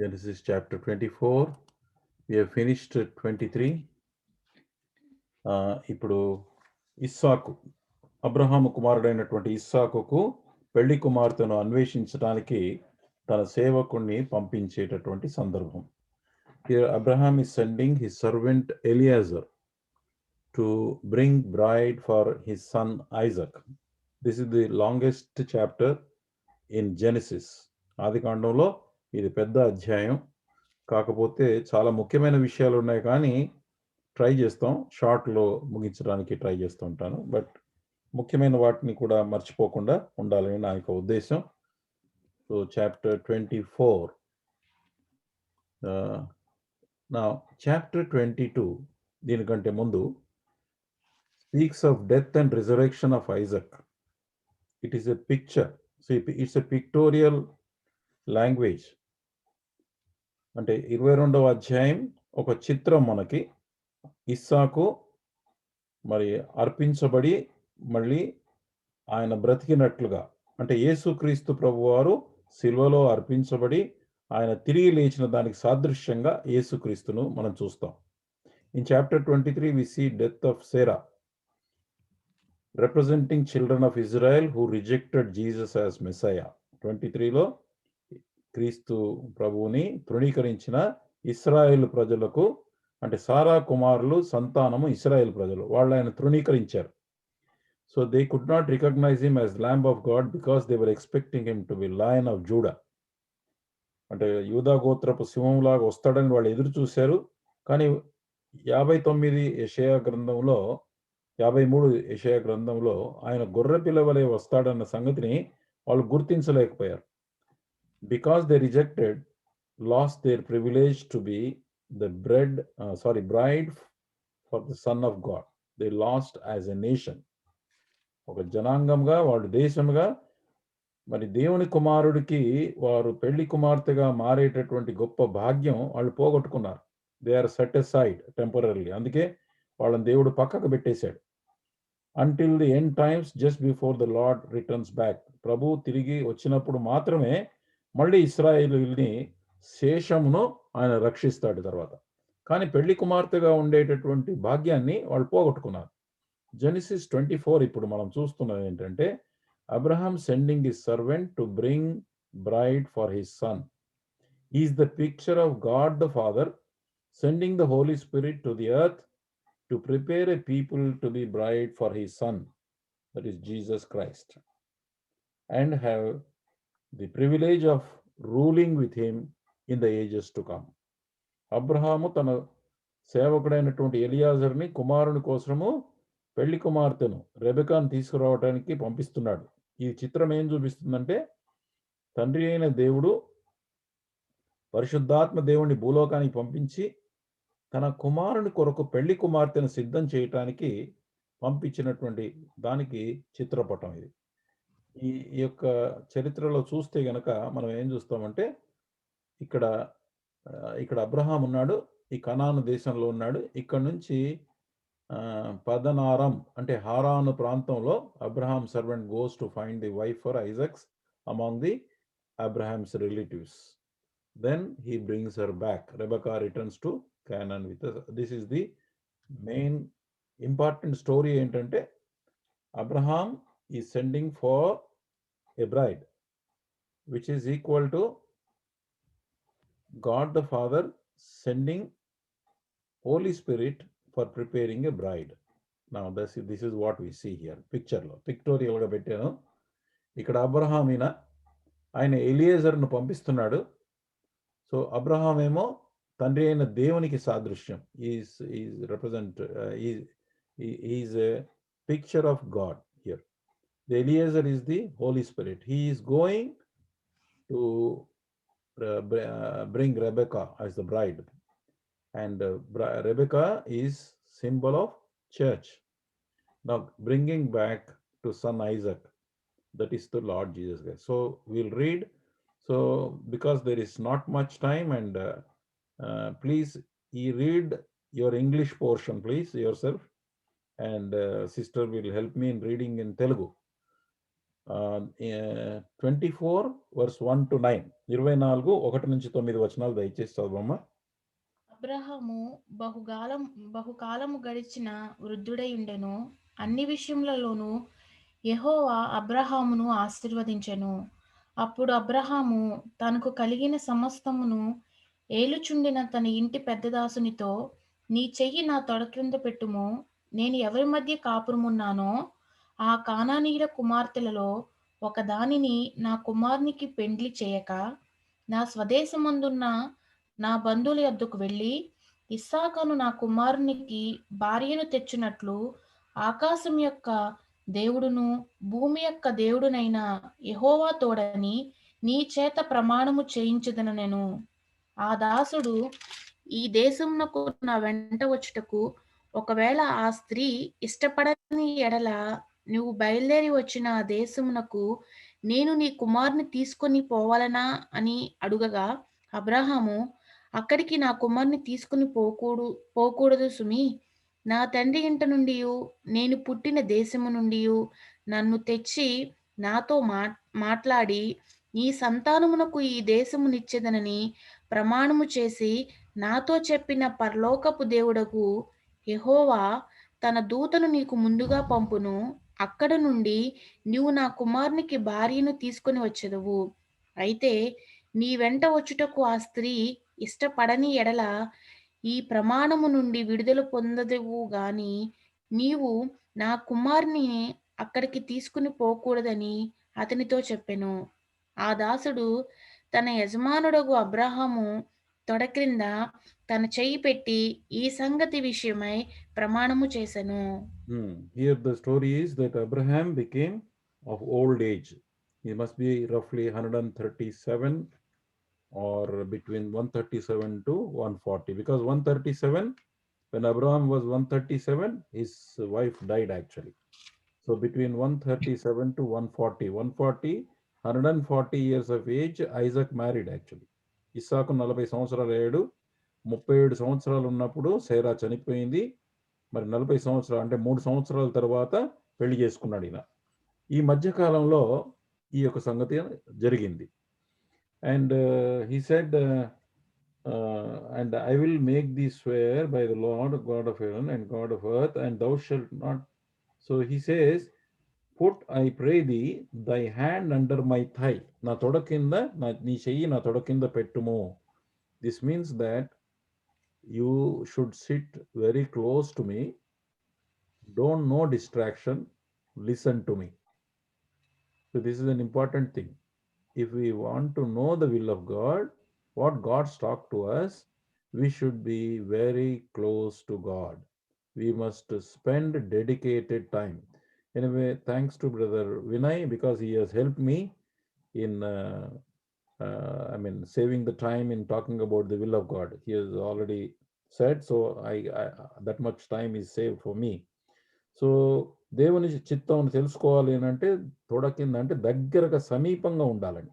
Genesis chapter 24. We have finished 23. ఇప్పుడు ఇస్సాకు, అబ్రహాము కుమారుడైనటువంటి ఇస్సాకుకు పెళ్లి కుమార్తెను అన్వేషించడానికి తన సేవకుణ్ణి పంపించేటటువంటి సందర్భం. Here Abraham is sending his servant Eliezer to bring bride for his son Isaac. This is the longest chapter in Genesis. ఆదికాండంలో ఇది పెద్ద అధ్యాయం, కాకపోతే చాలా ముఖ్యమైన విషయాలు ఉన్నాయి, కానీ ట్రై చేస్తాం షార్ట్లో ముగించడానికి ట్రై చేస్తూ ఉంటాను. బట్ ముఖ్యమైన వాటిని కూడా మర్చిపోకుండా ఉండాలని నా యొక్క ఉద్దేశం. So chapter 24. నా చాప్టర్ 22 దీనికంటే ముందు speaks of death and resurrection of Isaac. It is a picture. So it's a pictorial language. అంటే 22వ అధ్యాయం ఒక చిత్రం. మనకి ఇస్సాకు మరి అర్పించబడి మళ్ళీ ఆయన బ్రతికినట్లుగా, అంటే యేసుక్రీస్తు ప్రభువారు సిల్వలో అర్పించబడి ఆయన తిరిగి లేచిన దానికి సాదృశ్యంగా యేసుక్రీస్తును మనం చూస్తాం. In chapter 23 we see death of Sarah, representing children of Israel who rejected Jesus as Messiah. 23లో క్రీస్తు ప్రభువుని తృణీకరించిన ఇశ్రాయేలు ప్రజలకు, అంటే సారా కుమారులు సంతానము ఇశ్రాయేల్ ప్రజలు, వాళ్ళు ఆయన తృణీకరించారు. So they could not recognise him as lamb of God because they were expecting him to be lion of Judah. అంటే యూదా గోత్రపు సింహంలాగా వస్తాడని వాళ్ళు ఎదురు చూశారు. కానీ 59 యెషయా గ్రంథంలో, 53 యెషయా గ్రంథంలో ఆయన గొర్రె పిల్ల వలె వస్తాడన్న సంగతిని వాళ్ళు గుర్తించలేకపోయారు. Because they rejected, lost their privilege to be the bride for the son of God. They lost as a nation. ఒక జనాంగంగా, వాళ్ళు దేశంగా, మరి దేవుని కుమారుడికి వారు పెళ్లి కుమార్తెగా మారేటటువంటి గొప్ప భాగ్యం వాళ్ళు పోగొట్టుకున్నారు. They are set aside temporary. అందుకే వాళ్ళని దేవుడు పక్కకు పెట్టేశాడు. Until the end times, just before the Lord returns back. ప్రభు తిరిగి వచ్చినప్పుడు మాత్రమే మళ్ళీ ఇశ్రాయేలుని శేషమును ఆయన రక్షిస్తాడు తర్వాత. కానీ పెళ్లి కుమార్తెగా ఉండేటటువంటి భాగ్యాన్ని వాళ్ళు పోగొట్టుకున్నారు. జెనిసిస్ 24 ఇప్పుడు మనం చూస్తున్నది ఏంటంటే, Abraham sending his servant to bring bride for his son. Is the picture of God the Father sending the Holy Spirit to the earth to prepare a people to be bride for his son, that is Jesus Christ, and have the privilege of ruling with him in the ages to come. అబ్రహాము తన సేవకుడైనటువంటి ఎలియాజర్ని కుమారుని కోసము పెళ్లి కుమార్తెను రెబెకాను తీసుకురావడానికి పంపిస్తున్నాడు. ఈ చిత్రం ఏం చూపిస్తుందంటే, తండ్రి అయిన దేవుడు పరిశుద్ధాత్మ దేవుణ్ణి భూలోకానికి పంపించి తన కుమారుని కొరకు పెళ్లి కుమార్తెను సిద్ధం చేయటానికి పంపించినటువంటి దానికి చిత్రపటం ఇది. ఈ యొక్క చరిత్రలో చూస్తే గనక మనం ఏం చూస్తామంటే, ఇక్కడ అబ్రహాం ఉన్నాడు, ఈ కనాను దేశంలో ఉన్నాడు. ఇక్కడ నుంచి పదనారం అంటే హారాను ప్రాంతంలో Abraham servant goes to find the wife for Isaac's among the Abraham's relatives. Then he brings her back. Rebecca returns to Canaan with. This is the main important story. ఏంటంటే, అబ్రహాం ఈ sending for a bride which is equal to God the Father sending Holy Spirit for preparing a bride. Now this is what we see here. పిక్చర్లో పిక్టోరియల్గా పెట్టాను. ఇక్కడ Abraham ఆయన ఎలియేజర్ను పంపిస్తున్నాడు. So Abraham ఏమో తండ్రి అయిన దేవునికి సాదృశ్యం. Is represent is a picture of God here. The Eliezer is the Holy Spirit. He is going to bring Rebecca as the bride, and Rebecca is symbol of church. Now bringing back to son Isaac, that is the Lord Jesus Christ. So we'll read. So because there is not much time, and please you read your English portion please yourself, and sister will help me in reading in Telugu. 24 verse 1 to 9. 24 1 నుంచి 9 వచనాలు దయచేసి చదవమ్మా. అబ్రహాము బహుకాలము గడిచిన వృద్ధుడై ఉండెను. అన్ని విషయములలోనూ యెహోవా అబ్రహామును ఆశీర్వదించెను. అప్పుడు అబ్రహాము తనకు కలిగిన సమస్తమును ఏలుచుండిన తన ఇంటి పెద్దదాసునితో, నీ చెయ్యి నా తొడ క్రింద పెట్టుము, నేను ఎవరి మధ్య కాపురమున్నానో ఆ కానానీయుల కుమార్తెలలో ఒకదానిని నా కుమారునికి పెండ్లి చేయక, నా స్వదేశమందున్న నా బంధువుల యొద్దకు వెళ్ళి ఇస్సాకును నా కుమారునికి భార్యను తెచ్చునట్లు ఆకాశం యొక్క దేవుడును భూమి యొక్క దేవుడునైన యెహోవా తోడని నీ చేత ప్రమాణము చేయించుదను నేను. ఆ దాసుడు ఈ దేశమునకు నా వెంట వచ్చుటకు ఒకవేళ ఆ స్త్రీ ఇష్టపడని ఎడల నువ్వు బయలుదేరి వచ్చిన ఆ దేశమునకు నేను నీ కుమారుని తీసుకొని పోవాలనా అని అడుగగా, అబ్రహాము, అక్కడికి నా కుమారుని తీసుకుని పోకూడదు సుమి. నా తండ్రి ఇంట నుండి నేను పుట్టిన దేశము నుండి నన్ను తెచ్చి నాతో మాట్లాడి నీ సంతానమునకు ఈ దేశమునిచ్చేదనని ప్రమాణము చేసి నాతో చెప్పిన పరలోకపు దేవుడకు యెహోవా తన దూతను నీకు ముందుగా పంపును. అక్కడ నుండి నీవు నా కుమారునికి భార్యను తీసుకొని వచ్చెదవు. అయితే నీ వెంట వచ్చుటకు ఆ స్త్రీ ఇష్టపడని ఎడల ఈ ప్రమాణము నుండి విడుదల పొందదువు గాని నీవు నా కుమారుని అక్కడికి తీసుకుని పోకూడదని అతనితో చెప్పెను. ఆ దాసుడు తన యజమానుడగు అబ్రహాము తొడ క్రింద తన చెయ్యి పెట్టి ఈ సంగతి విషయమై ప్రమాణము చేసెను. Here the story is that Abraham became of old age. He must be roughly 137 or between 137 to 140, because 137, when Abraham was 137, his wife died actually. So between 137 to 140, 140 years of age, Isaac married actually. ఇస్సాకు 40 సంవత్సరాలు అయ్యాడు. 37 సంవత్సరాలు ఉన్నప్పుడు సేరా చనిపోయింది. మరి 40 సంవత్సరాలు అంటే 3 సంవత్సరాల తర్వాత పెళ్లి చేసుకున్నాడు ఈయన. ఈ మధ్యకాలంలో ఈ యొక్క సంగతి జరిగింది. And he said, and I will make thee swear by the Lord God of heaven and God of earth, and thou shalt not. So he says, put, I pray thee, thy hand under my thigh. నా తొడ కింద నీ చెయ్యి నా తొడ కింద పెట్టుము. This means that you should sit very close to me. Don't no distraction. Listen to me. So this is an important thing. If we want to know the will of God, what God's talk to us, we should be very close to God. We must spend dedicated time. Anyway, thanks to Brother Vinay, because he has helped me in saving the time in talking about the will of God. He has already said, so I that much time is saved for me. So దేవుని చిత్తం తెలుసుకోవాలి అంటే తొడ కింద అంటే దగ్గరగా సమీపంగా ఉండాలండి.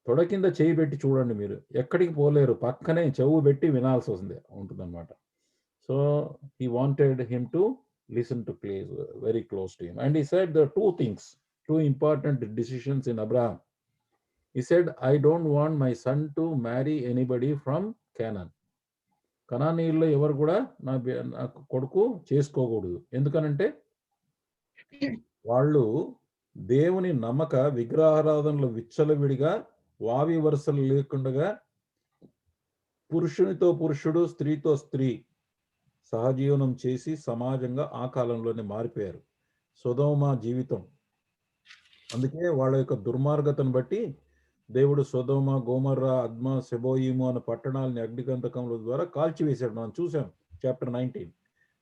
తొడ కింద చేయి పెట్టి చూడండి, మీరు ఎక్కడికి పోలేరు, పక్కనే చెవు పెట్టి వినాల్సి ఉంటుందన్నమాట. So he wanted him to listen to place very close to him. And he said there are two important decisions in Abraham. He said, I don't want my son to marry anybody from Canaan. కనానీయుల్లో ఎవరు కూడా నా కొడుకు చేసుకోకూడదు. ఎందుకనంటే వాళ్ళు దేవుని నమ్మక విగ్రహారాధనలు విచ్చలవిడిగా వావి వరుసలు లేకుండా పురుషునితో పురుషుడు స్త్రీతో స్త్రీ సహజీవనం చేసి సమాజంగా ఆ కాలంలోనే మారిపోయారు. సొదొమ జీవితం. అందుకే వాళ్ళ యొక్క దుర్మార్గతను బట్టి దేవుడు సొదొమ, గోమర్రా, అద్మా, సెబోయిము అనే పట్టణాలని అగ్నిగంధకముల ద్వారా కాల్చివేశాడు. మనం చూసాం chapter 19.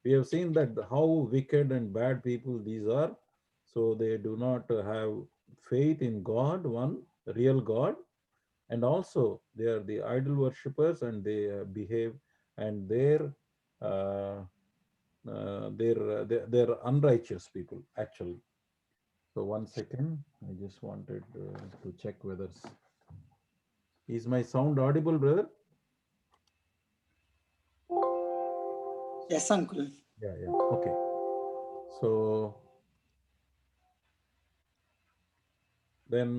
We have seen that how wicked and bad people these are. So they do not have faith in God, one real God, and also they are the idol worshippers, and they behave, and they're unrighteous people actually. So 1 second, I just wanted to check whether is my sound audible, brother? Yes, uncle. Yeah, okay. So then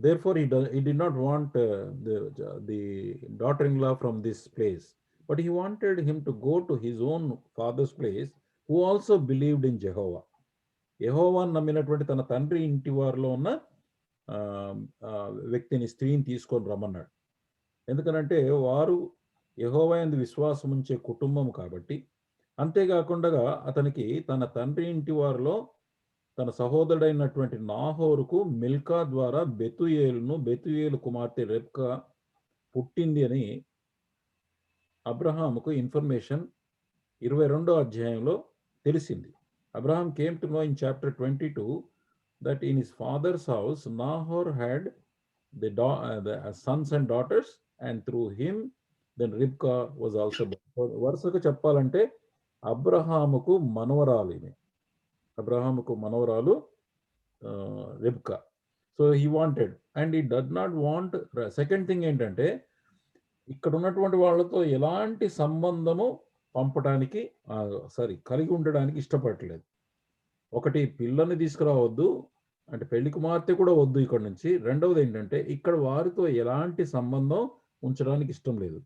therefore he did not want the daughter-in-law from this place, but he wanted him to go to his own father's place, who also believed in Jehovah. యెహోవాను నమ్మినటువంటి తన తండ్రి ఇంటి వారిలో ఉన్న వ్యక్తిని, స్త్రీని తీసుకొని రమ్మన్నాడు. ఎందుకనంటే వారు యెహోవా యందు విశ్వాసం ఉంచే కుటుంబం కాబట్టి. అంతేకాకుండా అతనికి తన తండ్రి ఇంటి వారిలో తన సహోదరుడైనటువంటి నాహోరుకు మిల్కా ద్వారా బెతుయేలు కుమార్తె రెబ్కా పుట్టింది అని అబ్రహాముకు ఇన్ఫర్మేషన్ 22వ అధ్యాయంలో తెలిసింది. Abraham came to know in chapter 22 that in his father's house Nahor had the sons and daughters, and through him then Ribka was also born. వరుసగా చెప్పాలంటే అబ్రహాముకు మనవరాలు రిబ్కా. So he wanted, and he did not want. Second thing ఏంటంటే ఇక్కడ ఉన్నటువంటి వాళ్ళతో ఎలాంటి సంబంధము పంపడానికి కలిగి ఉండడానికి ఇష్టపడలేదు. ఒకటి, పిల్లని తీసుకురావద్దు, అంటే పెళ్లి కుమార్తె కూడా వద్దు ఇక్కడ నుంచి. రెండవది ఏంటంటే ఇక్కడ వారితో ఎలాంటి సంబంధం ఉంచడానికి ఇష్టం లేదు.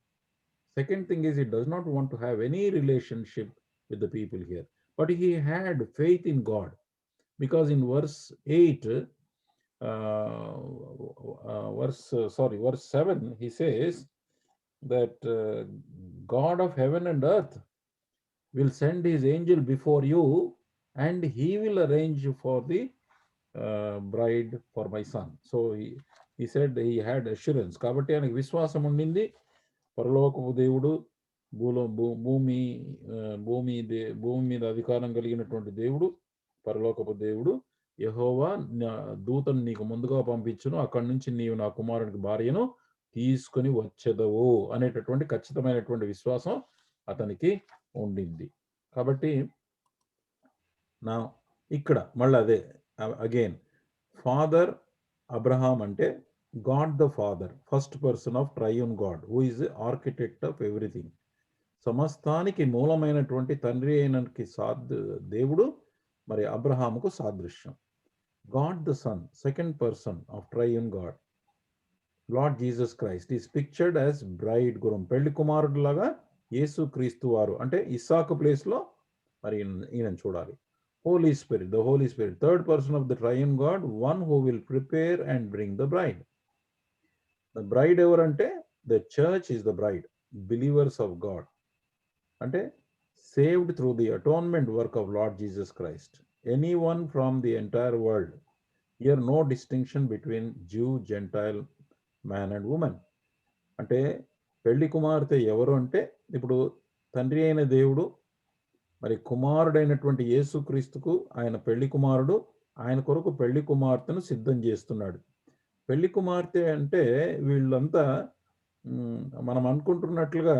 Second thing is, it does not want to have any relationship with the people here, but he had faith in God, because in verse 7 he says that God of heaven and earth will send his angel before you, and he will arrange for the bride for my son. So he said he had assurance. కాబట్టి ఆయనకు విశ్వాసం ఉండింది. పరలోకపు దేవుడు, భూమి మీద అధికారం కలిగినటువంటి దేవుడు, పరలోకపు దేవుడు యెహోవా దూతను నీకు ముందుగా పంపించును, అక్కడి నుంచి నీవు నా కుమారునికి భార్యను తీసుకుని వచ్చేదవు అనేటటువంటి ఖచ్చితమైనటువంటి విశ్వాసం అతనికి ఉండింది. కాబట్టి నా ఇక్కడ మళ్ళీ అదే అగైన్, ఫాదర్ అబ్రహాం అంటే God the Father, first person of triune God, who is architect of everything. సమస్తానికి మూలమైనటువంటి తండ్రి అయిన దేవుడు మరి అబ్రహాముకు సాదృశ్యం. God the Son, second person of triune God, Lord Jesus Christ is pictured as braid groom, పెళ్లి కుమారుడు లాగా యేసు క్రీస్తు వారు, అంటే ఇస్సాకు ప్లేస్ లో మరి ఈయన చూడాలి. Holy Spirit, the Holy Spirit, third person of the triune God, one who will prepare and bring the bride. The bride ఎవరంటే the church is the bride, believers of God, అంటే saved through the atonement work of Lord Jesus Christ. Anyone from the entire world, here no distinction between Jew, Gentile, man and women. అంటే పెళ్లి కుమార్తె ఎవరు అంటే, ఇప్పుడు తండ్రి అయిన దేవుడు మరి కుమారుడైనటువంటి యేసుక్రీస్తుకు ఆయన పెళ్లి కుమారుడు, ఆయన కొరకు పెళ్లి కుమార్తెను సిద్ధం చేస్తున్నాడు. పెళ్లి కుమార్తె అంటే వీళ్ళంతా మనం అనుకుంటున్నట్లుగా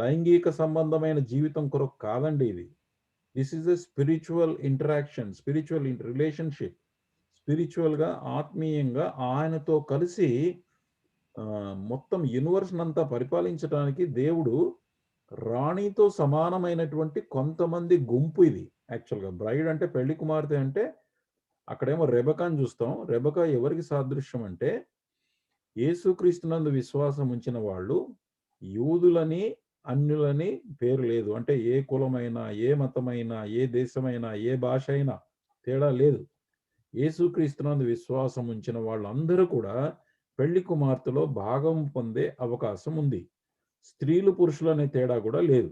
లైంగిక సంబంధమైన జీవితం కొరకు కాదండి ఇది. This is a spiritual interaction, spiritual relationship. స్పిరిచువల్గా, ఆత్మీయంగా ఆయనతో కలిసి మొత్తం యూనివర్స్ అంతా పరిపాలించడానికి దేవుడు రాణితో సమానమైనటువంటి కొంతమంది గుంపు ఇది. యాక్చువల్గా బ్రైడ్ అంటే పెళ్లి కుమార్తె అంటే అక్కడేమో రెబకాని చూస్తాం. రెబకా ఎవరికి సాదృశ్యం అంటే యేసుక్రీస్తునందు విశ్వాసం ఉంచిన వాళ్ళు, యూదులని అన్యులని పేరు లేదు, అంటే ఏ కులమైనా, ఏ మతమైనా, ఏ దేశమైనా, ఏ భాష అయినా తేడా లేదు. యేసుక్రీస్తునందు విశ్వాసం ఉంచిన వాళ్ళందరూ కూడా పెళ్లి కుమార్తెలో భాగం పొందే అవకాశం ఉంది. స్త్రీలు పురుషులు అనే తేడా కూడా లేదు.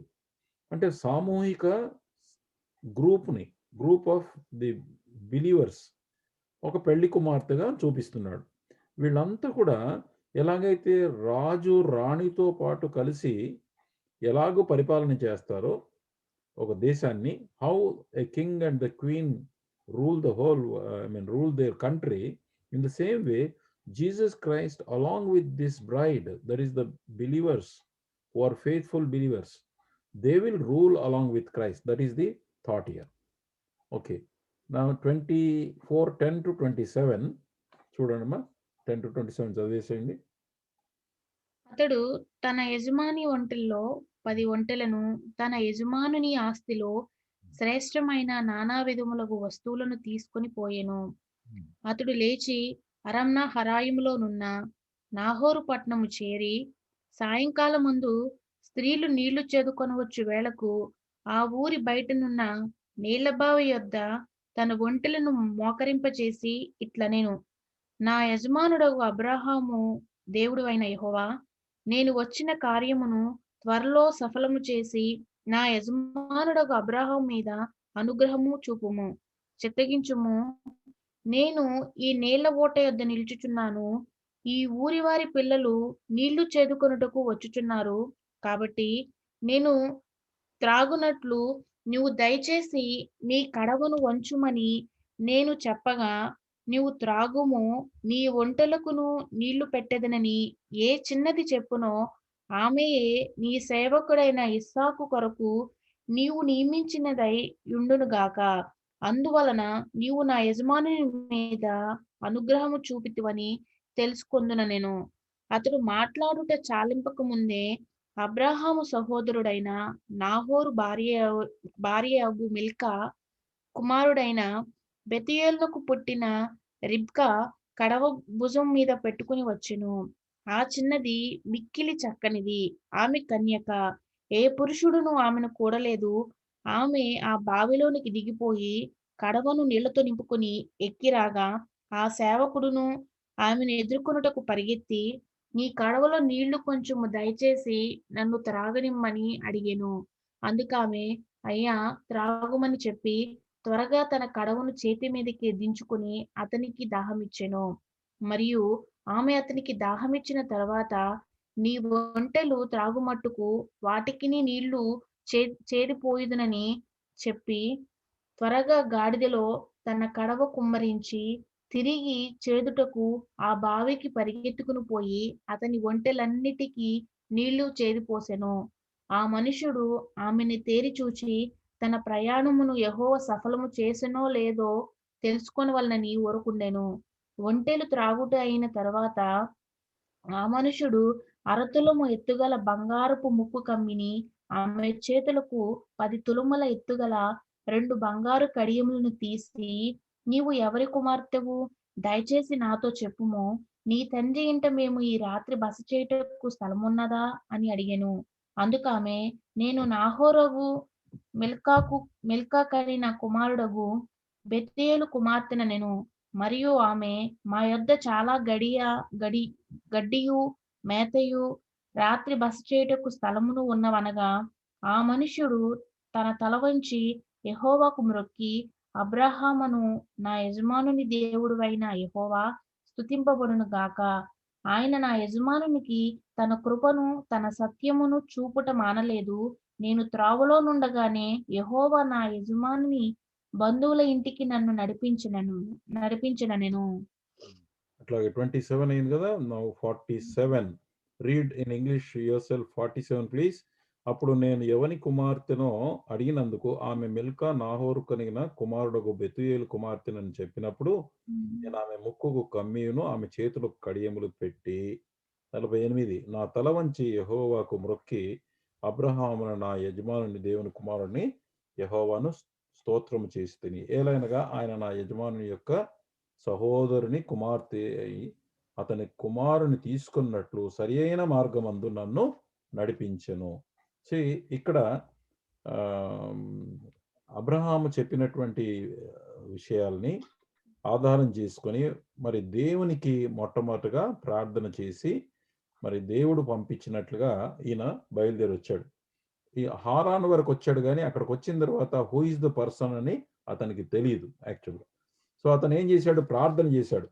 అంటే సామూహిక గ్రూప్ ఆఫ్ ది బిలీవర్స్ ఒక పెళ్లి కుమార్తెగా చూపిస్తున్నాడు. వీళ్ళంతా కూడా ఎలాగైతే రాజు రాణితో పాటు కలిసి ఎలాగో పరిపాలన చేస్తారో ఒక దేశాన్ని, how a king and the queen rule the whole, rule their country, in the same way Jesus Christ along with this bride, that is the believers who are faithful believers, they will rule along with Christ. That is the thought here. Okay, now 24:10 to 27 చూడండి, 10 to 27 చదివేసేయండి. అతడు తన యజమాని ఒంటెల్లో 10 ఒంటెలను, తన యజమానుని ఆస్తిలో శ్రేష్టమైన నానా విధములగు వస్తువులను తీసుకొని పోయెను. అతడు లేచి అరమ్నా హరాయిములోనున్న నాహోరు పట్టణము చేరి సాయంకాలమందు స్త్రీలు నీళ్లు చేదుకొనవచ్చు వేళకు ఆ ఊరి బయటనున్న నీళ్లబావి యొద్ద తన ఒంటెలను మోకరింపచేసి ఇట్లనెను, నా యజమానుడగు అబ్రహాము దేవుడు అయిన యెహోవా, నేను వచ్చిన కార్యమును త్వరలో సఫలము చేసి నా యజమానుడగు అబ్రహాము మీద అనుగ్రహము చూపుము, చిత్తగించుము. నేను ఈ నీళ్ల ఊట యొద్ద నిలుచుచున్నాను. ఈ ఊరి వారి పిల్లలు నీళ్లు చేదుకొనుటకు వచ్చుచున్నారు. కాబట్టి నేను త్రాగునట్లు నీవు దయచేసి నీ కడవను వంచుమని నేను చెప్పగా, నీవు త్రాగుము, నీ ఒంటెలకును నీళ్లు పెట్టెదనని ఏ చిన్నది చెప్పునో ఆమెయే నీ సేవకుడైన ఇస్సాకు కొరకు నీవు నియమించినదై యుండునుగాక. అందువలన నీవు నా యజమానుని మీద అనుగ్రహము చూపితివని తెలుసుకొందున. అతడు మాట్లాడుట చాలింపక ముందే అబ్రాహాము సహోదరుడైన నాహోరు భార్యయగు మిల్కా కుమారుడైన బెతూయేలునకు పుట్టిన రిబ్కా కడవ భుజం మీద పెట్టుకుని వచ్చెను. ఆ చిన్నది మిక్కిలి చక్కనిది, ఆమె కన్యక, ఏ పురుషుడును ఆమెను కూడలేదు. ఆమె ఆ బావిలోనికి దిగిపోయి కడవను నీళ్లతో నింపుకొని ఎక్కిరాగా, ఆ సేవకుడును ఆమెను ఎదుర్కొనుటకు పరిగెత్తి, నీ కడవలో నీళ్లు కొంచెము దయచేసి నన్ను త్రాగనిమ్మని అడిగెను. అందుకామె, అయ్యా త్రాగుమని చెప్పి త్వరగా తన కడవను చేతి మీదకి దించుకుని అతనికి దాహమిచ్చెను. మరియు ఆమె అతనికి దాహమిచ్చిన తర్వాత, నీ ఒంటెలు త్రాగుమట్టుకు వాటికిని నీళ్లు చేదిపోయుదునని చెప్పి త్వరగా గాడిదలో తన కడవ కుమ్మరించి తిరిగి చేదుటకు ఆ బావికి పరిగెత్తుకుని పోయి అతని ఒంటెలన్నిటికీ నీళ్లు చేదిపోసెను. ఆ మనుషుడు ఆమెని తేరి చూచి తన ప్రయాణమును యెహోవా సఫలము చేసెనో లేదో తెలుసుకొనవలెనని ఊరకుండెను. ఒంటెలు త్రాగుట అయిన తర్వాత ఆ మనుషుడు అరతులము ఎత్తుగల బంగారపు ముక్కు కమ్మిని ఆమె చేతులకు 10 తులముల ఎత్తుగల 2 బంగారు కడియములను తీసి, నీవు ఎవరి కుమార్తెవు? దయచేసి నాతో చెప్పుము. నీ తండ్రి ఇంట మేము ఈ రాత్రి బస చేయుటకు స్థలమున్నదా అని అడిగెను. అందుకామె, నేను నాహోరగు మిల్కా కనిన కుమారుడగు బెతూయేలు కుమార్తెనెను. మరియు ఆమె, మా యొద్ద చాలా గడ్డియు మేతయు రాత్రి బస చేయుటకు స్థలమును ఉన్నవనగా, ఆ మనుష్యుడు తన తల వంచి యెహోవాకు మ్రొక్కి, అబ్రహామును నా యజమానుని దేవుడవైన యెహోవా స్తుతింపబడును గాక. ఆయన నా యజమానునికి తన కృపను తన సత్యమును చూపుట మానలేదు. నేను త్రోవలో నుండగానే యెహోవా నా యజమానుని బంధువుల ఇంటికి నన్ను నడిపించిననెను. అట్లాగే 27 అయింది కదా. Now 47. Read in English your self. 47 please. అప్పుడు నేను ఎవని కుమార్తెనో అడిగినందుకు ఆమె మిల్కా నాహోరు కలిగిన కుమారుడకు బెతూయేలు కుమార్తెనని చెప్పినప్పుడు, నేను ఆమె ముక్కుకు కమ్మియును ఆమె చేతులకు కడియములు పెట్టి 48 నా తల వంచి యెహోవాకు మ్రొక్కి, అబ్రహామును నా యజమానుని దేవుని కుమారుని యెహోవాను స్తోత్రము చేసి తిని, ఏలైనగా ఆయన నా యజమానుని యొక్క సహోదరుని కుమార్తె అయి అతని కుమారుని తీసుకున్నట్లు సరి అయిన మార్గమందు నన్ను నడిపించెను. ఇక్కడ అబ్రహాము చెప్పినటువంటి విషయాల్ని ఆధారం చేసుకొని మరి దేవునికి మొట్టమొదటిగా ప్రార్థన చేసి మరి దేవుడు పంపించినట్లుగా ఈయన బయలుదేరి వచ్చాడు. ఈ హారాన్ వరకు వచ్చాడు, కానీ అక్కడికి వచ్చిన తర్వాత హూ ఇస్ ద పర్సన్ అని అతనికి తెలియదు యాక్చువల్గా. సో అతను ఏం చేశాడు? ప్రార్థన చేశాడు.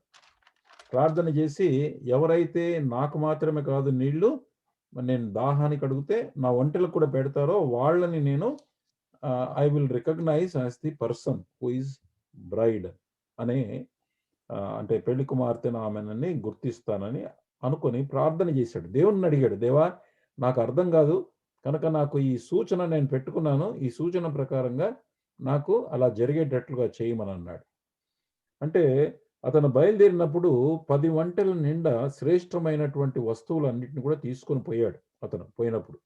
ప్రార్థన చేసి, ఎవరైతే నాకు మాత్రమే కాదు నీళ్లు నేను దాహానికి అడిగితే నా ఒంటెలకు కూడా పెడతారో వాళ్ళని నేను I will recognise as the person who is bride అనే అంటే పెళ్లి కుమార్తెను ఆమెనని గుర్తిస్తానని అనుకొని ప్రార్థన చేశాడు. దేవుణ్ణి అడిగాడు, దేవా నాకు అర్థం కాదు కనుక నాకు ఈ సూచన నేను పెట్టుకున్నాను, ఈ సూచన ప్రకారంగా నాకు అలా జరిగేటట్లుగా చేయమని అన్నాడు. అంటే అతను బయలుదేరినప్పుడు 10 ఒంటెల నిండా శ్రేష్టమైనటువంటి వస్తువులన్నింటినీ కూడా తీసుకొని పోయాడు అతను పోయినప్పుడు.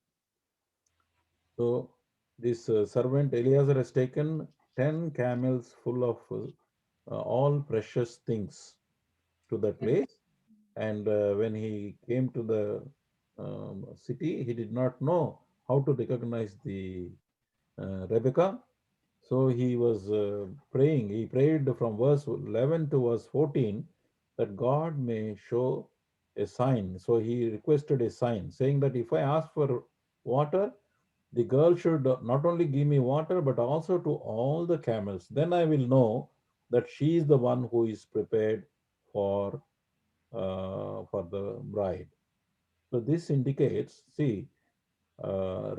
So this servant Eliezer he's taken 10 camels full of all precious things to that place. And when he came to the city, he did not know how to recognize the Rebecca. So he was praying. He prayed from verse 11 to verse 14 that God may show a sign. So he requested a sign, saying that if I ask for water, the girl should not only give me water, but also to all the camels. Then I will know that she is the one who is prepared for the bride. So this indicates, see,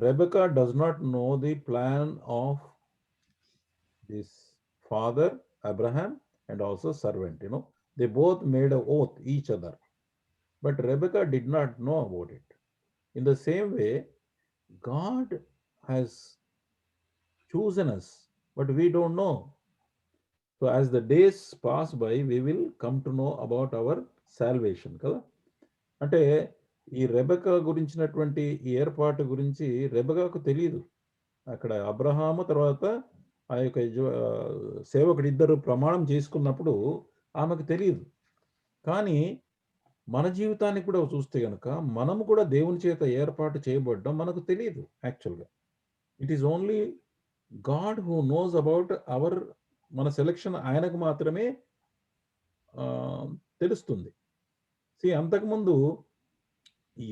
Rebecca does not know the plan of this father Abraham and also servant. They both made an oath each other, but Rebecca did not know about it. In the same way, God has chosen us, but we don't know. So as the days pass by, we will come to know about our salvation కదా. అంటే ఈ Rebecca గురించినటువంటి ఈ ఏర్పాటు గురించి రెబెకాకు తెలియదు. అక్కడ అబ్రహాము తర్వాత ఆ యొక్క సేవకుడు ఇద్దరు ప్రమాణం చేసుకున్నప్పుడు ఆమెకు తెలియదు. కానీ మన జీవితాన్ని కూడా చూస్తే గనక మనము కూడా దేవుని చేత ఏర్పాటు చేయబడ్డం మనకు తెలియదు. యాక్చువల్గా it is only God who knows about our మన సెలక్షన్ ఆయనకు మాత్రమే తెలుస్తుంది. అంతకుముందు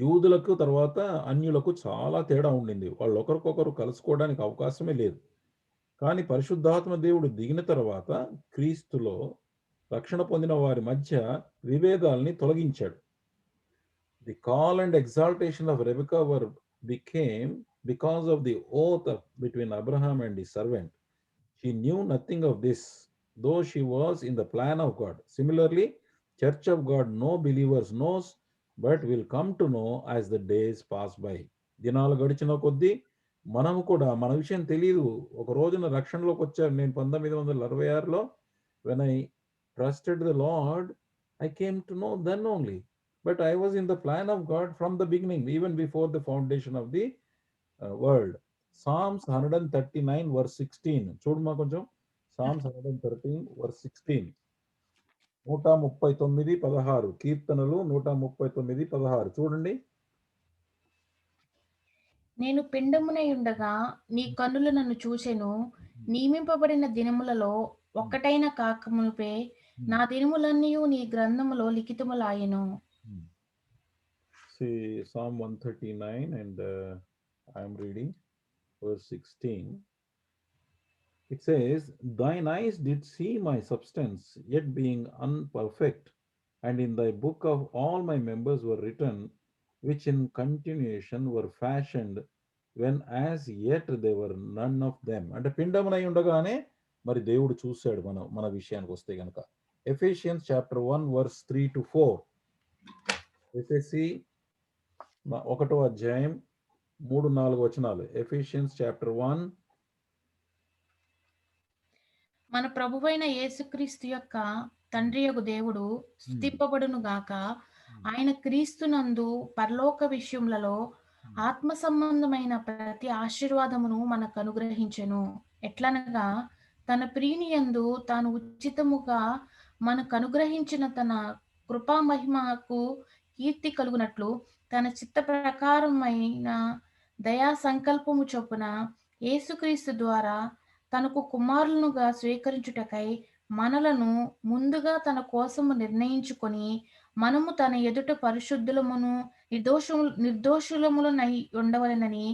యూదులకు తర్వాత అన్యులకు చాలా తేడా ఉండింది. వాళ్ళు ఒకరికొకరు కలుసుకోవడానికి అవకాశమే లేదు. కానీ పరిశుద్ధాత్మ దేవుడు దిగిన తర్వాత క్రీస్తులో రక్షణ పొందిన వారి మధ్య విభేదాలని తొలగించాడు. The call and exaltation of Rebecca became because of the oath between Abraham and his servant. She knew nothing of this, though she was in the plan of God. Similarly, Church of God, no believers knows, but will come to know as the days pass by. దినాలు గడిచిన కొద్దీ మనము కూడా మన విషయం తెలియదు. ఒక రోజున రక్షణలోకి వచ్చాను నేను 1966లో. when I trusted the Lord, I came to know then only. But I was in the plan of God from the beginning, even before the foundation of the world. Psalms 139 verse 16. చూడమా కొంచెం. Psalms 113 verse 16. 139:16 కీర్తనలు 139:16 చూడండి. నేను పిండమునై ఉండగా నీ కన్నులు నన్ను చూచెను. నియమింపబడిన దినములలో ఒక్కటైన కాకమునుపే నా దినములన్నీయు నీ గ్రంథములో లిఖితములాయెను. See Psalm 139 and I am reading verse 16. It says, thine eyes did see my substance, yet being unperfect, and in thy book of all my members were written, which in continuation were fashioned, when as yet there were none of them. అంటే పిండమునై ఉండగానే మరి దేవుడు చూశాడు మన విషయానికి వస్తే గనక. Ephesians chapter 1 verse 3 to 4. ఎఫెసీ 1వ అధ్యాయం 3-4 వచనాలు. Ephesians chapter 1. మన ప్రభువైన యేసుక్రీస్తు యొక్క తండ్రియగు దేవుడు స్తుతింపబడును గాక. ఆయన క్రీస్తునందు పరలోక విషయములలో ఆత్మ సంబంధమైన ప్రతి ఆశీర్వాదమును మనకు అనుగ్రహించెను. ఎట్లనగా తన ప్రియనియందు తాను ఉచితముగా మనకు అనుగ్రహించిన తన కృపా మహిమకు కీర్తి కలుగునట్లు తన చిత్త ప్రకారమైన దయా సంకల్పము చొప్పున యేసుక్రీస్తు ద్వారా తనకు కుమారులనుగా స్వీకరించుటకై మనలను ముందుగా తన కోసము నిర్ణయించుకొని మనము తన ఎదుట పరిశుద్ధులమును నిర్దోషులములనై ఉండవలెనని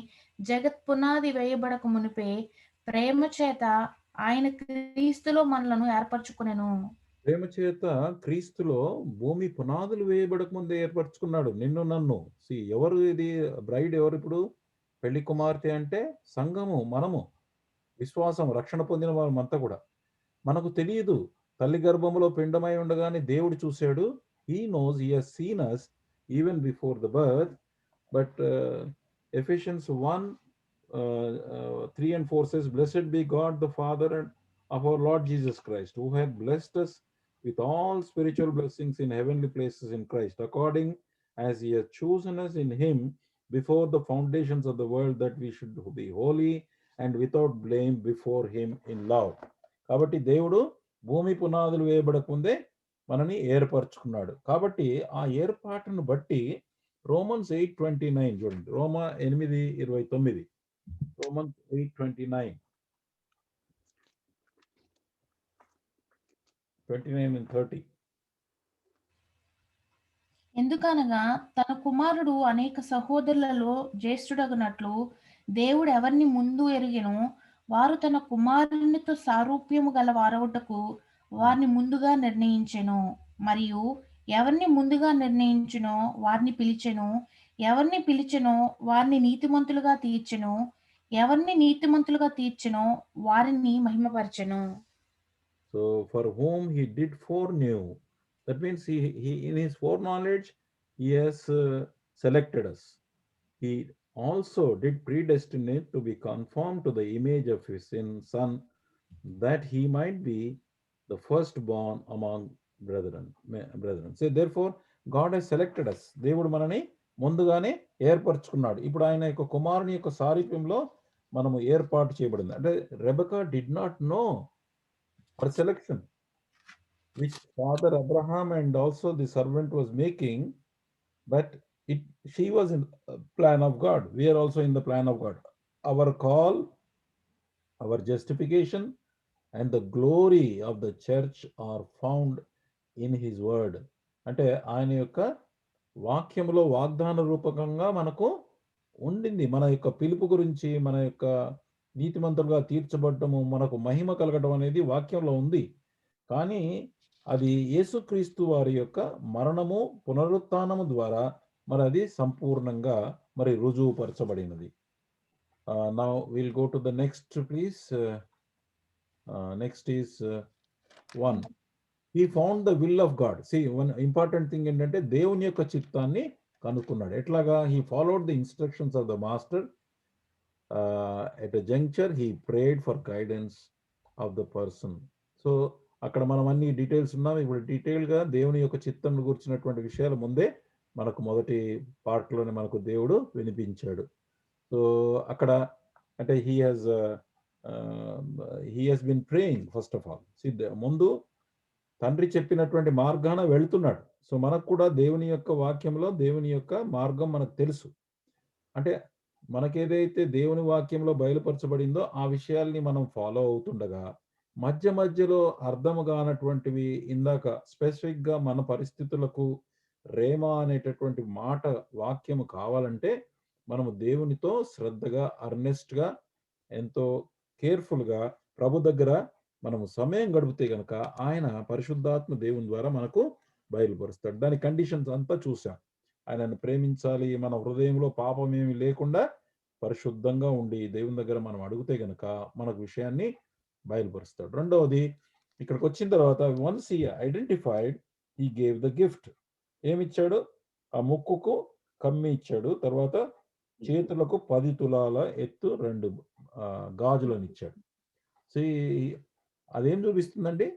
జగత్ పునాది వేయబడక మునిపే ప్రేమ చేత ఆయన క్రీస్తులో మనలను ఏర్పరచుకునేను. ప్రేమ చేత క్రీస్తులో భూమి పునాదులు వేయబడక ముందే ఏర్పరచుకున్నాడు నిన్ను నన్ను. ఎవరు ఇది బ్రైడ్? ఎవరు ఇప్పుడు పెళ్లి కుమార్తె అంటే సంఘము, మనము, విశ్వాసం, రక్షణ పొందిన వారంతా కూడా. మనకు తెలియదు. తల్లి గర్భములో పిండమై ఉండగానే దేవుడు చూశాడు. He knows, he has seen us even before the birth. But Ephesians 1 3 and 4 says, blessed be God the Father of our Lord Jesus Christ, who hath blessed us with all spiritual blessings in heavenly places in Christ, according as he hath chosen us in him before the foundations of the world, that we should be holy and without blame before him in love. కాబట్టి దేవుడు భూమి పునాదులు వేయబడకముందే మనని ఏర్పరచుకున్నాడు. కాబట్టి ఆ ఏర్పాటును బట్టి రోమన్స్ 8:29 చూడండి. రోమా 8:29. రోమన్స్ 8:29. 29 and 30. ఎందుకనగా తన కుమారుడు అనేక సహోదరులలో జ్యేష్ఠుడగునట్లు దేవుడు ఎవరిని ముందు ఎరిగెనో వారు తన కుమారునితో సారూప్యము గల వారవుటకు వారిని ముందుగా నిర్ణయించెను. మరియు ఎవరిని ముందుగా నిర్ణయించునో వారిని పిలిచెను. ఎవరిని పిలిచెనో వారిని నీతిమంతులుగా తీర్చెను. ఎవరిని నీతిమంతులుగా తీర్చెనో వారిని మహిమపరచెను. So for whom he did foreknew, that means he in his foreknowledge he has selected us. He also did predestinate to be conformed to the image of his son, that he might be the firstborn among brethren. So therefore God has selected us. దేవుడు మనని ముందుగానే ఏర్పరచుకున్నాడు. ఇప్పుడు ఆయన యొక్క కుమారుని యొక్క సారూప్యంలో మనము ఏర్పాటు చేయబడింది. అంటే Rebecca did not know her selection, which Father Abraham and also the servant was making, but she was in the plan of God. We are also in the plan of God. Our call, our justification, and the glory of the church are found in his word. అంటే ఆయన యొక్క వాక్యములో వాగ్దాన రూపకంగా మనకు ఉండింది. మన యొక్క పిలుపు గురించి, మన యొక్క నీతిమంతులుగా తీర్చబడటము, మనకు మహిమ కలగడం అనేది వాక్యంలో ఉంది. కానీ అది యేసుక్రీస్తు వారి యొక్క మరణము పునరుత్థానము ద్వారా మరి అది సంపూర్ణంగా మరి రుజువుపరచబడినది. Now we'll go to the next, please. Next is 1. He found the will of God. See, one important thing ఏంటంటే దేవుని యొక్క చిత్తాన్ని కనుక్కున్నాడు. ఎట్లాగా? He followed the instructions of the master. At a juncture he prayed for guidance of the person. So అక్కడ మనం అన్ని details ఉన్నాం. ఇప్పుడు డీటెయిల్గా దేవుని యొక్క చిత్తం గురించినటువంటి విషయాలు ముందే మనకు మొదటి పార్ట్లోనే మనకు దేవుడు వినిపించాడు. సో అక్కడ అంటే he has bin praying first of all. ముందు తండ్రి చెప్పినటువంటి మార్గాన వెళ్తున్నాడు. సో మనకు కూడా దేవుని యొక్క వాక్యంలో దేవుని యొక్క మార్గం మనకు తెలుసు. అంటే మనకేదైతే దేవుని వాక్యంలో బయలుపరచబడిందో ఆ విషయాల్ని మనం ఫాలో అవుతుండగా మధ్య మధ్యలో అర్థము కానటువంటివి, ఇందాక స్పెసిఫిక్గా మన పరిస్థితులకు రేమా అనేటటువంటి మాట వాక్యము కావాలంటే మనము దేవునితో శ్రద్ధగా, అర్నెస్ట్గా, ఎంతో కేర్ఫుల్గా ప్రభు దగ్గర మనము సమయం గడిపితే గనక ఆయన పరిశుద్ధాత్మ దేవుని ద్వారా మనకు బయలుపరుస్తాడు. దాని కండిషన్స్ అంతా చూసాం. ఆయనను ప్రేమించాలి, మన హృదయంలో పాపం ఏమి లేకుండా పరిశుద్ధంగా ఉండి దేవుని దగ్గర మనం అడిగితే గనక మనకు విషయాన్ని బయలుపరుస్తాడు. రెండవది, ఇక్కడికి వచ్చిన తర్వాత once he identified, he gave the gift. ఏమిచ్చాడు? ఆ ముక్కుకు కమ్మి ఇచ్చాడు. తర్వాత చేతులకు 10 తులాల ఎత్తు 2 గాజులను ఇచ్చాడు. సో అదేం చూపిస్తుందండి?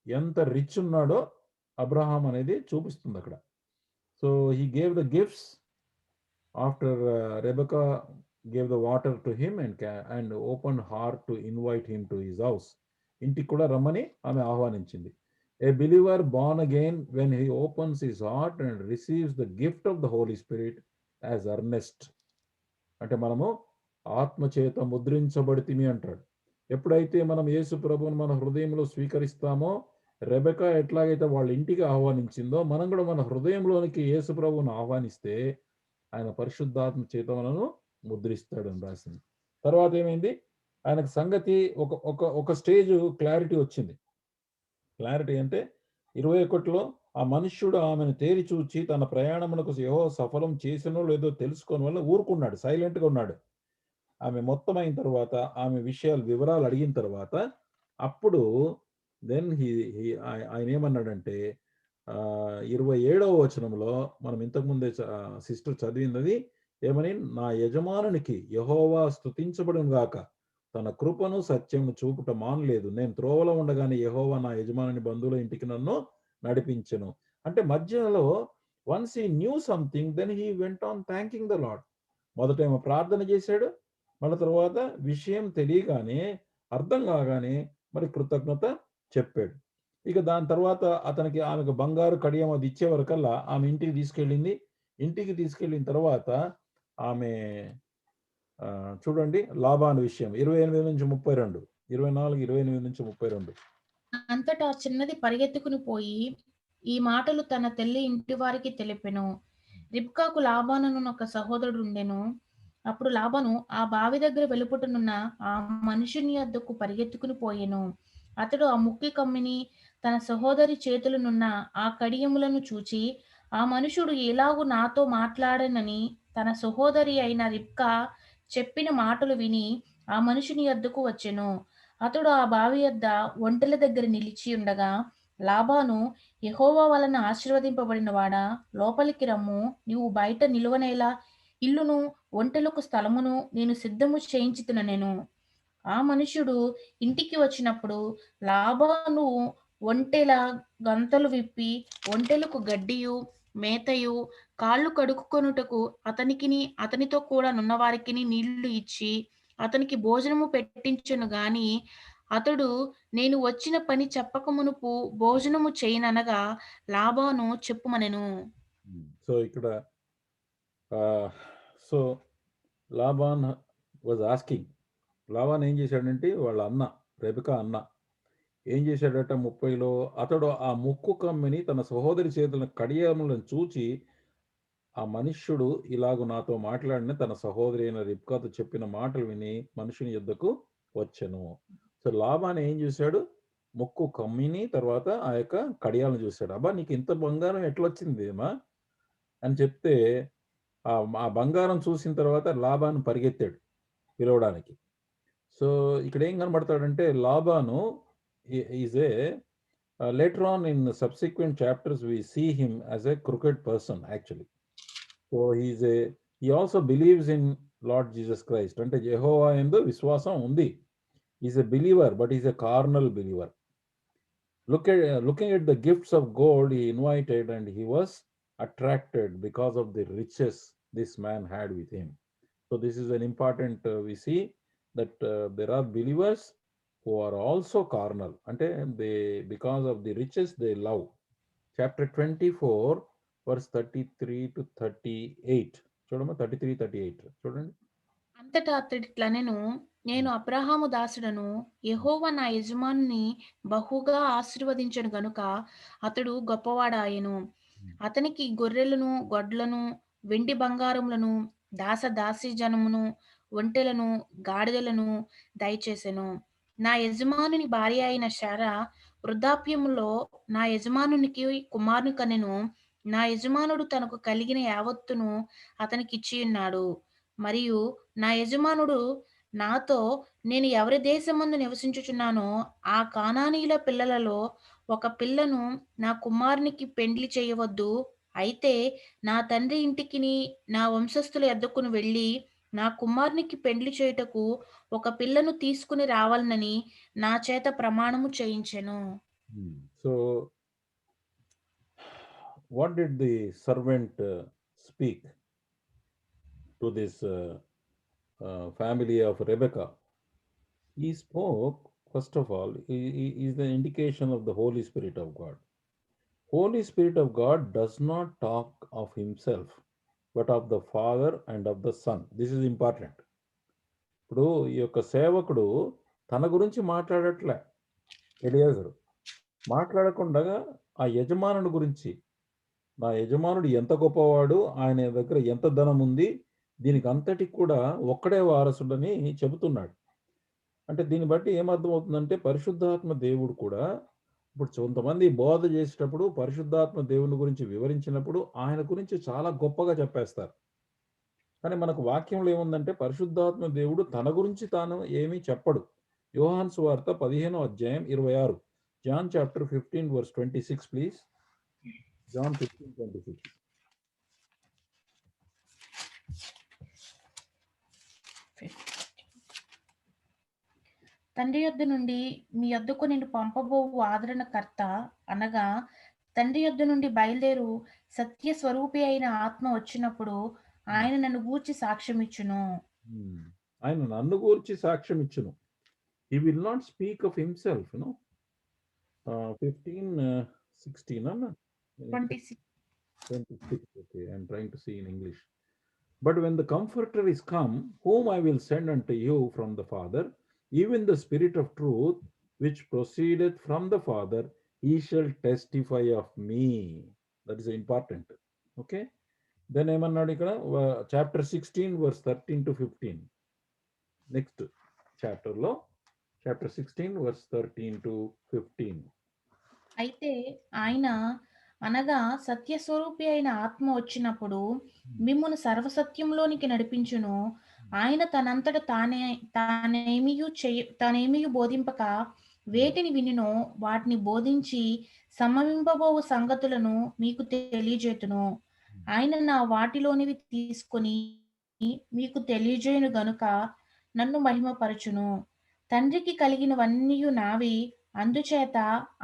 ఎంత రిచ్ ఉన్నాడో అబ్రహాం అనేది చూపిస్తుంది అక్కడ. So he gave the gifts after Rebecca gave the water to him and opened heart to invite him to his house. ఇంటికి కూడా రమ్మని ఆమె ఆహ్వానించింది. A believer born again, when he opens his heart and receives the gift of the Holy Spirit as earnest. అంటే మనము ఆత్మ చేత ముద్రించబడితిమి అంటాడు. ఎప్పుడైతే మనం యేసు ప్రభువును మన హృదయంలో స్వీకరిస్తామో, రెబెకా ఎట్లాగైతే వాళ్ళ ఇంటికి ఆహ్వానించిందో మనం కూడా మన హృదయంలోనికి యేసు ప్రభువును ఆహ్వానిస్తే ఆయన పరిశుద్ధాత్మ చేత మనను ముద్రిస్తాడు అని రాసింది. తర్వాత ఏమైంది? ఆయనకు సంగతి ఒక స్టేజ్ క్లారిటీ వచ్చింది. క్లారిటీ అంటే 21లో ఆ మనుష్యుడు ఆమెను తేరి చూచి తన ప్రయాణమునకు యెహోవా సఫలం చేసినో లేదో తెలుసుకోని వల్ల ఊరుకున్నాడు, సైలెంట్గా ఉన్నాడు. ఆమె మొత్తం అయిన తర్వాత ఆమె వివరాలు అడిగిన తర్వాత అప్పుడు దెన్ ఆయన ఏమన్నాడంటే 27వ వచనంలో మనం ఇంతకుముందే సిస్టర్ చదివినది ఏమని, నా యజమానునికి యెహోవా స్తుతించబడును గాక, తన కృపను సత్యమును చూపుట మానలేదు. నేను త్రోవలో ఉండగానే యెహోవా నా యజమానుని బంధువుల ఇంటికి నన్ను నడిపించెను. అంటే మధ్యలో once he knew something, then he went on thanking the Lord. మొదట ఏమో ప్రార్థన చేశాడు, మళ్ళీ తర్వాత విషయం తెలియగానే, అర్థం కాగానే మరి కృతజ్ఞత చెప్పాడు. ఇక దాని తర్వాత ఆమెకు బంగారు కడియం అది ఇచ్చే వరకల్లా ఆమె ఇంటికి తీసుకెళ్ళింది. ఇంటికి తీసుకెళ్ళిన తర్వాత ఆమె చూడండి లాబాను విషయం 28 నుంచి 32, 24, 28 నుంచి 32. అంతటా చిన్నది పరిగెత్తుకుని పోయి ఈ మాటలు తన తల్లి ఇంటి వారికి తెలిపెను. రిబ్కాకు లాబానును ఒక సహోదరుడు ఉండెను. అప్పుడు లాబాను ఆ బావి దగ్గర వెలుపుటనున్న ఆ మనుషుని యొద్దకు పరిగెత్తుకుని పోయెను. అతడు ఆ ముక్కి కమ్మిని తన సహోదరి చేతులనున్న ఆ కడియములను చూచి, ఆ మనుషుడు ఎలాగు నాతో మాట్లాడనని తన సహోదరి అయిన రిబ్కా చెప్పిన మాటలు విని ఆ మనుషుని యొద్దకు వచ్చెను. అతడు ఆ బావి యొద్ద ఒంటెల దగ్గర నిలిచి ఉండగా లాబాను, యెహోవా వలన ఆశీర్వదింపబడిన వాడా, లోపలికి రమ్ము, నీవు బయట నిలువనేలా, ఇల్లును ఒంటెలకు స్థలమును నేను సిద్ధము చేయించుతుననెను. ఆ మనుష్యుడు ఇంటికి వచ్చినప్పుడు లాబాను ఒంటెల గంతలు విప్పి ఒంటెలకు గడ్డియు మేతయు కాళ్ళు కడుక్కొనుటకు అతనికిని అతనితో కూడా నున్నవారికిని నీళ్లు ఇచ్చి అతనికి భోజనము పెట్టించెను గాని అతడు నేను వచ్చిన పని చెప్పక మునుపు భోజనము చేయననగా లాబాను చెప్పుమనెను. సో ఇక్కడ so Laban was asking. Laban ఏం చేశాడంటే వాళ్ళ అన్న రెబెకా అన్న ఏం చేశాడట 30లో అతడు ఆ ముక్కు కమ్మిని తన సహోదరి చేతుల కడియములను చూచి ఆ మనుష్యుడు ఇలాగు నాతో మాట్లాడిన తన సహోదరి అయిన రిబ్కాతో చెప్పిన మాటలు విని మనుషుని యొద్దకు వచ్చెను. సో లాబాన్ ఏం చూశాడు, ముక్కు కమ్మిని తర్వాత ఆ యొక్క కడియాలను చూశాడు. అబ్బా నీకు ఇంత బంగారం ఎట్లొచ్చింది అమ్మా అని చెప్తే ఆ బంగారం చూసిన తర్వాత లాబాను పరిగెత్తాడు పిలవడానికి. సో ఇక్కడ ఏం కనబడతాడంటే లాబాను is a later on in subsequent chapters we see him as a crooked person actually. So he also believes in Lord Jesus Christ. అంటే యెహోవా యందు విశ్వాసం ఉంది. He's a believer, but he's a carnal believer. Looking at the gifts of gold he invited, and he was attracted because of the riches this man had with him. So this is an important, we see that there are believers who are also carnal. Ante they, because of the riches they love. Chapter 24, verse 33 to 38. చూడమ్మా 33, 38 చూడండి. అంతటా అతడిట్లనెను, నేను అబ్రహాము దాసుడను, యెహోవా నా యజమానుని బహుగా ఆశీర్వదించెను గనుక అతడు గొప్పవాడాయెను. అతనికి గొర్రెలను గొడ్లను వెండి బంగారములను దాసీ జనమును ఒంటెలను గాడిదలను దయచేసెను. నా యజమానుని భార్య అయిన శారా వృద్ధాప్యములో నా యజమానునికి కుమారుని కనెను. నా యజమానుడు తనకు కలిగిన యావత్తును అతనికిచ్చియున్నాడు. మరియు నా యజమానుడు నాతో, నేను ఎవరి దేశమందు నివసించుచున్నానో ఆ కానానీయుల పిల్లలలో ఒక పిల్లను నా కుమారునికి పెండ్లి చేయవద్దు. అయితే నా తండ్రి ఇంటికిని నా వంశస్థుల యొద్దకును వెళ్ళి నా కుమారునికి పెండ్లి చేయుటకు ఒక పిల్లను తీసుకుని రావాలనని నా చేత ప్రమాణము చేయించెను. So what did the servant speak to this family of Rebecca? He spoke, first of all, is the indication of the Holy Spirit of God. Holy Spirit of God does not talk of himself, but of the Father and of the Son. This is important. ఇప్పుడు ఈ యొక్క సేవకుడు తన గురించి మాట్లాడట్లే. ఎలియాజరు మాట్లాడకుండా ఆ యజమానుడి గురించి, నా యజమానుడు ఎంత గొప్పవాడు, ఆయన దగ్గర ఎంత ధనం ఉంది, దీనికి అంతటికి కూడా ఒక్కడే వారసుడని చెబుతున్నాడు. అంటే దీన్ని బట్టి ఏమర్థమవుతుందంటే పరిశుద్ధాత్మ దేవుడు కూడా ఇప్పుడు కొంతమంది బోధ చేసేటప్పుడు పరిశుద్ధాత్మ దేవుని గురించి వివరించినప్పుడు ఆయన గురించి చాలా గొప్పగా చెప్పేస్తారు. కానీ మనకు వాక్యంలో ఏముందంటే పరిశుద్ధాత్మ దేవుడు తన గురించి తాను ఏమీ చెప్పడు. యోహాను సువార్త 15వ అధ్యాయం 26. John chapter 15 verse 26 please. John 15:26. తండ్రి యొద్ద నుండి మీ యొద్దకు నేను పంపబోవు ఆదరణకర్త అనగా తండ్రి యొద్ద నుండి బయలుదేరు సత్య స్వరూపి అయిన ఆత్మ వచ్చినప్పుడు ఆయన నన్ను గూర్చి సాక్ష్యం ఇచ్చును. ఆయన నన్ను గూర్చి సాక్ష్యం ఇచ్చును. He will not speak of himself, 15, 16, Anna? 26. 26. Okay, I'm trying to see in English. But when the Comforter is come, whom I will send unto you from the Father, even the Spirit of truth, which proceedeth from the Father, he shall testify of me. That is important. Okay. Then ఏమన్నాడు ఇక్కడ chapter 16 verse 13 to 15. Next chapter లో chapter 16 verse 13 to 15. అయితే ఆయన అనగా సత్యస్వరూపి అయిన ఆత్మ వచ్చినప్పుడు మిమ్మును సర్వసత్యంలోనికి నడిపించును. ఆయన తనంతట తానేమియు బోధింపక వేటిని వినినో వాటిని బోధించి సంభవింపబోవు సంగతులను మీకు తెలియజేతును. ఆయన నా వాటిలోనివి తీసుకొని మీకు తెలియజేయును గనుక నన్ను మహిమపరచును. తండ్రికి కలిగినవన్నీయు నావి, అందుచేత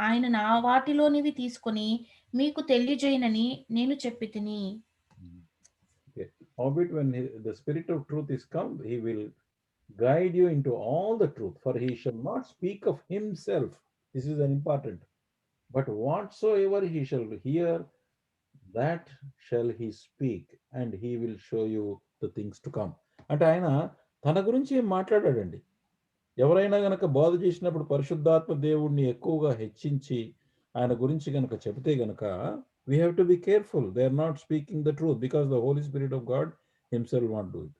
ఆయన నా వాటిలోనివి తీసుకొని మీకు తెలియజేయనని నేను చెప్పితిని. Okay. Howbeit when the Spirit of truth is come, he will guide you into all the truth, for he shall not speak of himself. This is an important. But whatsoever he shall hear, that shall he speak, and he will show you the things to come. అంటే ఆయన తన గురించి ఏం మాట్లాడాడండి. ఎవరైనా గనక బోధ చేసినప్పుడు పరిశుద్ధాత్మ దేవుడిని ఎక్కువగా హెచ్చించి ఆయన గురించి గనక చెబితే గనక we have to be careful. They are not speaking the truth because the Holy Spirit of God himself won't do it.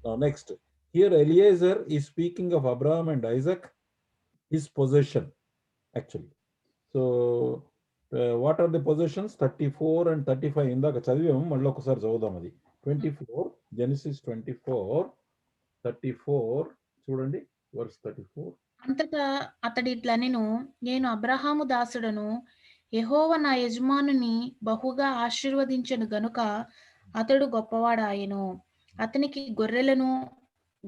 Now next, here Eliezer is speaking of Abraham and Isaac, his possession actually. So what are the possessions? 34 and 35 ఇందాక చదివాము, మళ్ళీ ఒకసారి చదువుదాం అది. 24 Genesis 24 34 చూడండి verse 34. అంతటా అతడి ఇట్లనెను, నేను అబ్రహాము దాసుడను, యెహోవా నా యజమానుని బహుగా ఆశీర్వదించెను గనుక అతడు గొప్పవాడాయెను. అతనికి గొర్రెలను,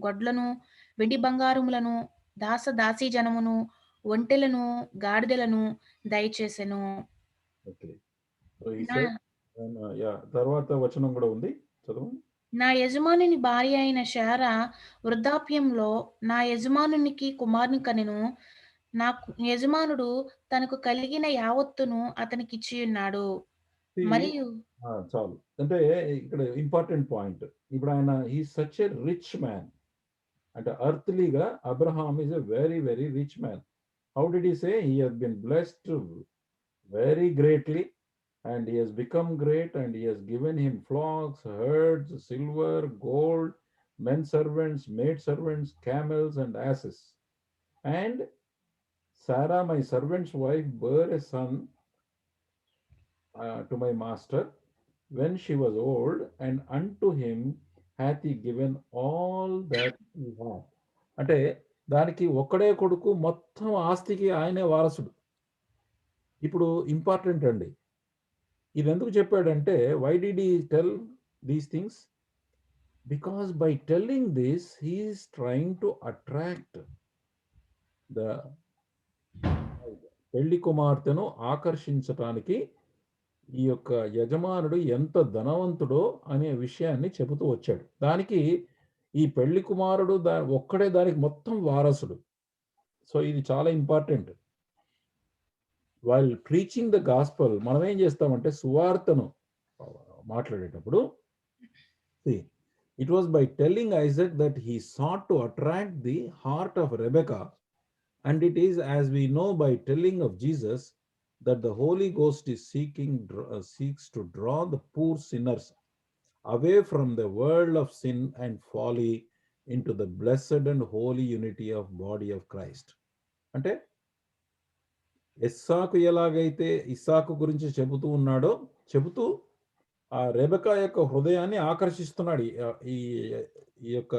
గొడ్లను, వెండి బంగారములను, దాసీ జనమును, ఒంటెలను, గాడిదలను దయచేసెను. Okay. So he said, తర్వాత వచనం కూడా ఉంది, చదువు. నా యజమానుని భార్య అయిన శారా వృద్ధాప్యంలో నా యజమానునికి కుమారుని కనెను. నా యజమానుడు తనకు కలిగిన యావత్తును అతనికి ఇచ్చి ఉన్నాడు. మరియు చాలు, అంటే ఇక్కడ ఇంపార్టెంట్ పాయింట్. ఇప్పుడు ఆయన he such a rich man, అంటే అర్త్లీగా Abraham is a very very rich man. How did he say? He has been blessed very greatly, and he has become great, and he has given him flocks, herds, silver, gold, men servants, maid servants, camels, and asses. And Sarah, my servant's wife, bare a son to my master when she was old, and unto him hath he given all that he had. అంటే దానికి ఒక్కడే కొడుకు, మొత్తం ఆస్తికి ఆయనే వారసుడు. ఇప్పుడు important అండి, ఇది ఎందుకు చెప్పాడంటే, why did he tell these things? Because by telling this he is trying to attract the పెళ్లి కుమార్తెను ఆకర్షించటానికి ఈ యొక్క యజమానుడు ఎంత ధనవంతుడో అనే విషయాన్ని చెబుతూ వచ్చాడు. దానికి ఈ పెళ్లి కుమారుడు ఒక్కడే దానికి మొత్తం వారసుడు. సో ఇది చాలా important. While preaching the gospel మనం ఏం చేస్తామంటే సువార్తను మాట్లాడేటప్పుడు, it was by telling Isaac that he sought to attract the heart of Rebecca, and it is as we know by telling of Jesus that the Holy Ghost is seeks to draw the poor sinners away from the world of sin and folly into the blessed and holy unity of body of Christ. అంటే ఇస్సాకు ఎలాగైతే ఇస్సాకు గురించి చెబుతూ ఉన్నాడో, చెబుతూ ఆ Rebecca యొక్క హృదయాన్ని ఆకర్షిస్తున్నాడు ఈ యొక్క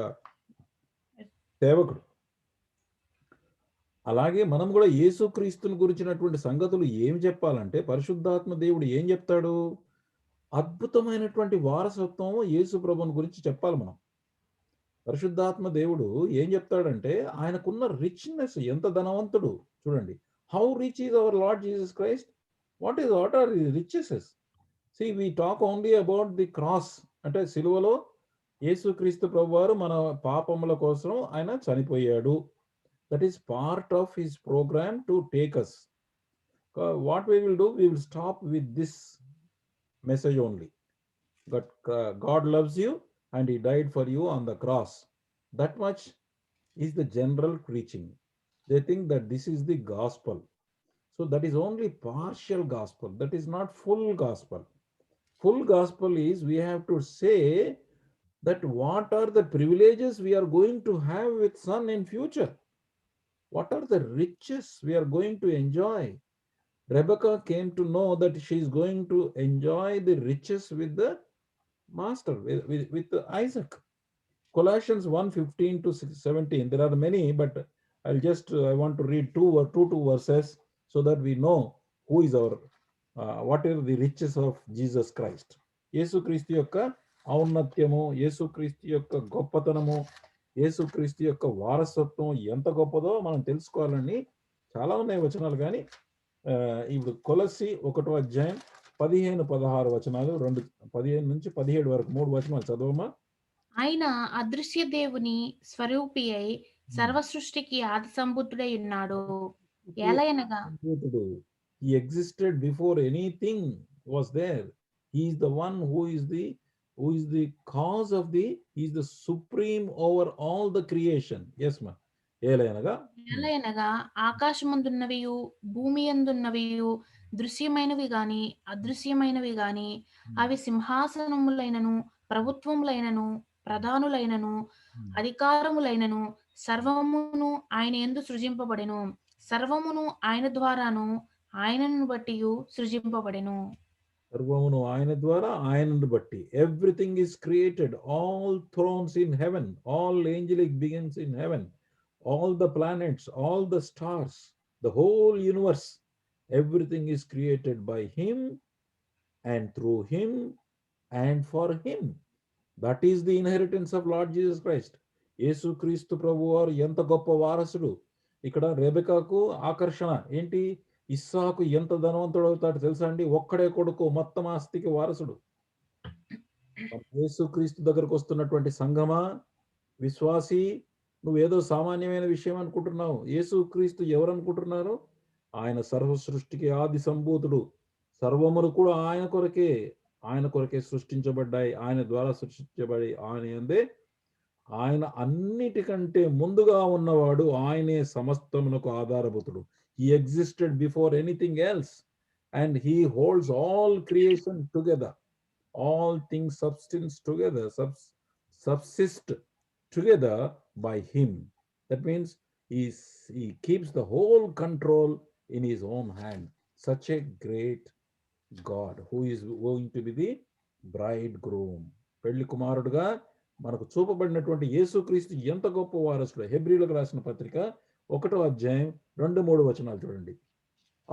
సేవకుడు. అలాగే మనం కూడా యేసుక్రీస్తుని గురించినటువంటి సంగతులు ఏం చెప్పాలంటే, పరిశుద్ధాత్మ దేవుడు ఏం చెప్తాడు? అద్భుతమైనటువంటి వారసత్వం యేసు ప్రభువుని గురించి చెప్పాలి మనం. పరిశుద్ధాత్మ దేవుడు ఏం చెప్తాడంటే, ఆయనకున్న రిచ్నెస్, ఎంత ధనవంతుడు చూడండి. How rich is our Lord Jesus Christ? What are his riches? See, we talk only about the cross. అంటే సిలువలో యేసుక్రీస్తు ప్రభువారు మన పాపముల కోసం ఆయన చనిపోయాడు. That is part of his program to take us. What we will do, we will stop with this message only. But God loves you and he died for you on the cross. That much is the general preaching. They think that this is the gospel. So that is only partial gospel. That is not full gospel. Full gospel is we have to say that what are the privileges we are going to have with Son in future. What are the riches we are going to enjoy? Rebecca came to know that she is going to enjoy the riches with the master, with Isaac. Colossians 1:15 to 17. There are many, but I want to read two verses so that we know who is our, what are the riches of Jesus Christ. యేసుక్రీస్తు యొక్క ఔన్నత్యము, యేసుక్రీస్తు యొక్క గొప్పతనము, యేసుక్రీస్తు యొక్క వారసత్వం ఎంత గొప్పదో మనం తెలుసుకోవాలని చాలా ఉన్నాయి వచనాలు. కానీ ఇప్పుడు కొలస్సి 1వ అధ్యాయం 15-16 వచనాలు, 15 నుంచి 17 వరకు 3 వచనాలు చదవమా. ఆయన అదృశ్య దేవుని స్వరూపి అయి సర్వ సృష్టికి ఆది సంబుద్ధుడై ఉన్నాడు. ఎలయనగా he existed before anything was there. He is the one who is the cause of he is the supreme over all the creation. Yes ma. ఎలయనగా ఆకాశమందున్నవియు భూమి యందున్నవియు దృశ్యమైనవి గాని అదృశ్యమైనవి గాని అవి సింహాసనములైనను ప్రభుత్వములైనను ప్రధానులైనను అధికారములైనను సర్వమును ఆయన యందు సృజింపబడెను. సర్వమును ఆయన ద్వారాను ఆయనను బట్టి సృజింపబడెను. సర్వమును ఆయన ద్వారా ఆయనను బట్టి. Everything is created. All thrones in heaven, all angelic beings in heaven, all the planets, all the stars, the whole universe, everything is created by him and through him and for him. That is the inheritance of Lord Jesus Christ. యేసు క్రీస్తు ప్రభువారు ఎంత గొప్ప వారసుడు. ఇక్కడ రెబెకాకు ఆకర్షణ ఏంటి? ఇస్సాకు ఎంత ధనవంతుడు అవుతాడు తెలుసా అండి? ఒక్కడే కొడుకు, మొత్తం ఆస్తికి వారసుడు. యేసు క్రీస్తు దగ్గరకు వస్తున్నటువంటి సంఘమా, విశ్వాసి, నువ్వేదో సామాన్యమైన విషయం అనుకుంటున్నావు. యేసు క్రీస్తు ఎవరు అనుకుంటున్నారు? ఆయన సర్వ సృష్టికి ఆది సంభూతుడు. సర్వములు కూడా ఆయన కొరకే సృష్టించబడ్డాయి. ఆయన ద్వారా సృష్టించబడి ఆయన అన్నిటికంటే ముందుగా ఉన్నవాడు. ఆయనే సమస్తమునకు ఆధారభూతుడు. He existed before anything else and he holds all creation together. All things subsist together by him. That means he keeps the whole control in his own hand. Such a great God who is going to be the bridegroom. పెళ్లి కుమారుడుగా మనకు చూపబడినటువంటి యేసుక్రీస్తు ఎంత గొప్ప వారసుడు. హెబ్రీలకు రాసిన పత్రిక 1వ అధ్యాయం 2-3 వచనాలు చూడండి.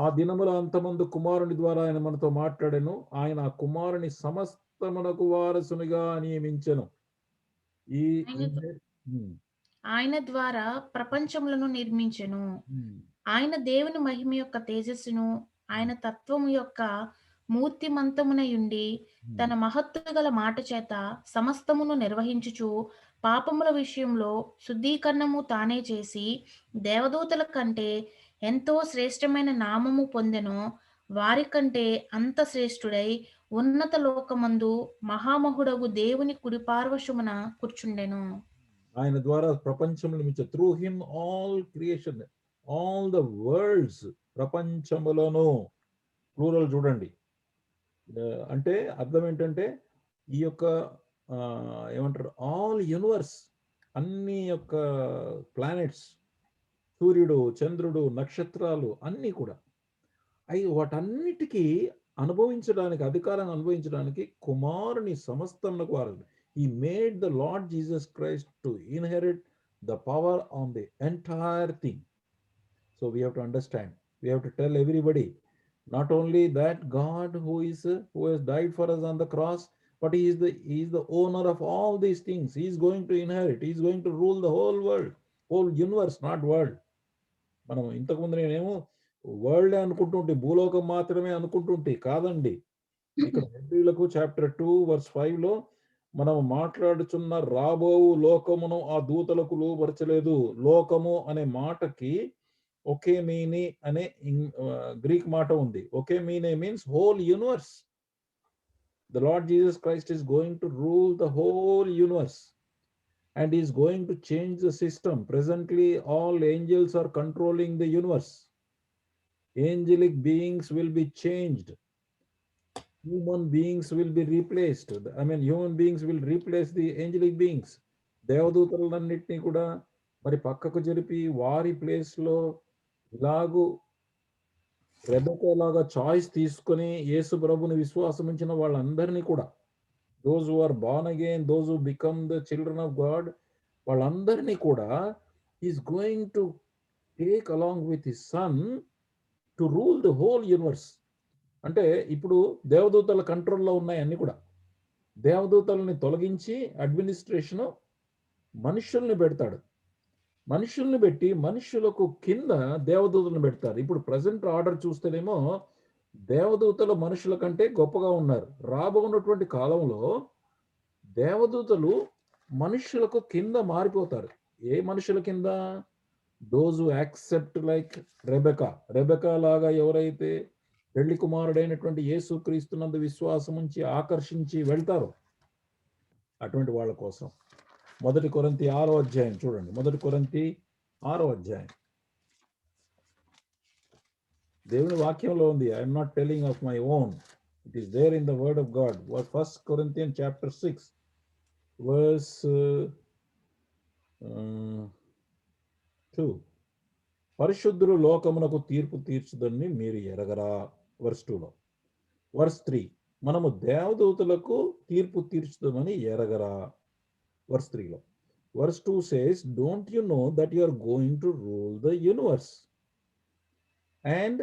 ఆ దినముల అంతమందు కుమారుని ద్వారా ఆయన మనతో మాట్లాడెను. ఆయన ఆ కుమారుని సమస్తమునకు వారసునిగా నియమించెను. ఆయన ద్వారా ప్రపంచములను నిర్మించెను. ఆయన దేవుని మహిమ యొక్క తేజస్సును, ఆయన తత్వము యొక్క మూర్తిమంతమునయుండి తన మహత్తు గల మాట చేత సమస్తమును నిర్వహించుచు పాపముల విషయంలో శుద్ధీకరణము తానే చేసి దేవదూతల కంటే ఎంతో శ్రేష్టమైన నామము పొందెను. వారి కంటే అంత శ్రేష్ఠుడై ఉన్నత లోకమందు మహామహుడగు దేవుని కుడి పార్శ్వమున కూర్చుండెను. ఆయన ద్వారా ప్రపంచములు మించ through him all creation, all the worlds, ప్రపంచములను ప్లూరల్ చూడండి. అంటే అర్థం ఏంటంటే ఈ యొక్క ఏమంటారు, ఆల్ యూనివర్స్, అన్ని యొక్క ప్లానెట్స్, సూర్యుడు, చంద్రుడు, నక్షత్రాలు అన్నీ కూడా వాటన్నిటికీ అనుభవించడానికి, అధికారాన్ని అనుభవించడానికి కుమారుని సమస్తమునకు వారసుడు. He made the Lord Jesus Christ to inherit the power on the entire thing. So we have to understand, we have to tell everybody, not only that God who has died for us on the cross, but he is the owner of all these things. He is going to inherit, he is going to rule the whole world, whole universe, not world. మనం ఇంతకుముందు నేనేమో world అనుకుంటుంటే, భూలోకం మాత్రమే అనుకుంటుంటే, కాదండి. ఇక్కడ హెబ్రీలకు chapter 2:5 మనం మాట్లాడుచున్న రాబోవు లోకమును ఆ దూతలకు లోబరచలేదు. లోకము అనే మాటకి ఒకే మీని అనే గ్రీక్ మాట ఉంది. ఒకే మీనే means whole universe. The Lord Jesus Christ is going to rule the whole universe and he is going to change the system. Presently, all angels are controlling the universe. Angelic beings will be changed. Human beings will be replaced. I mean, human beings will replace the angelic beings. దేవదూతలన్నింటినీ కూడా మరి పక్కకు జరిపి వారి ప్లేస్లో ఇలాగూ Rebecca లాగా choice తీసుకొని యేసు ప్రభుని విశ్వాసం ఉంచిన వాళ్ళందరినీ కూడా, those who are born again, those who become the children of God, వాళ్ళందరినీ కూడా is going to take along with his son to rule the whole universe. అంటే ఇప్పుడు దేవదూతల కంట్రోల్లో ఉన్నాయి అన్ని కూడా. దేవదూతలని తొలగించి అడ్మినిస్ట్రేషన్ మనుషుల్ని పెడతాడు. మనుషుల్ని పెట్టి మనుషులకు కింద దేవదూతలను పెడతారు. ఇప్పుడు ప్రజెంట్ ఆర్డర్ చూస్తేనేమో దేవదూతలు మనుషుల కంటే గొప్పగా ఉన్నారు. రాబోన్నటువంటి కాలంలో దేవదూతలు మనుషులకు కింద మారిపోతారు. ఏ మనుషుల కింద? Those who accept like Rebecca లాగా ఎవరైతే పెళ్లి కుమారుడైనటువంటి యేసు క్రీస్తునందు విశ్వాసం ఉంచి ఆకర్షించి వెళ్తారో అటువంటి వాళ్ళ కోసం. 1 కొరింథీ 6వ అధ్యాయం చూడండి. 1 కొరింథీ 6వ అధ్యాయం. దేవుని వాక్యంలో ఉంది. I'm not telling of my own, it is there in the word of God. 1 Corinthians chapter 6 verse 2. పరిశుద్ధులు లోకమునకు తీర్పు తీర్చుదని మీరు ఎరగరా? verse 2లో. verse 3, మనము దేవదూతలకు తీర్పు తీర్చుదామని ఎరగరా? verse 3లో. verse 2 says, don't you know that you are going to rule the universe and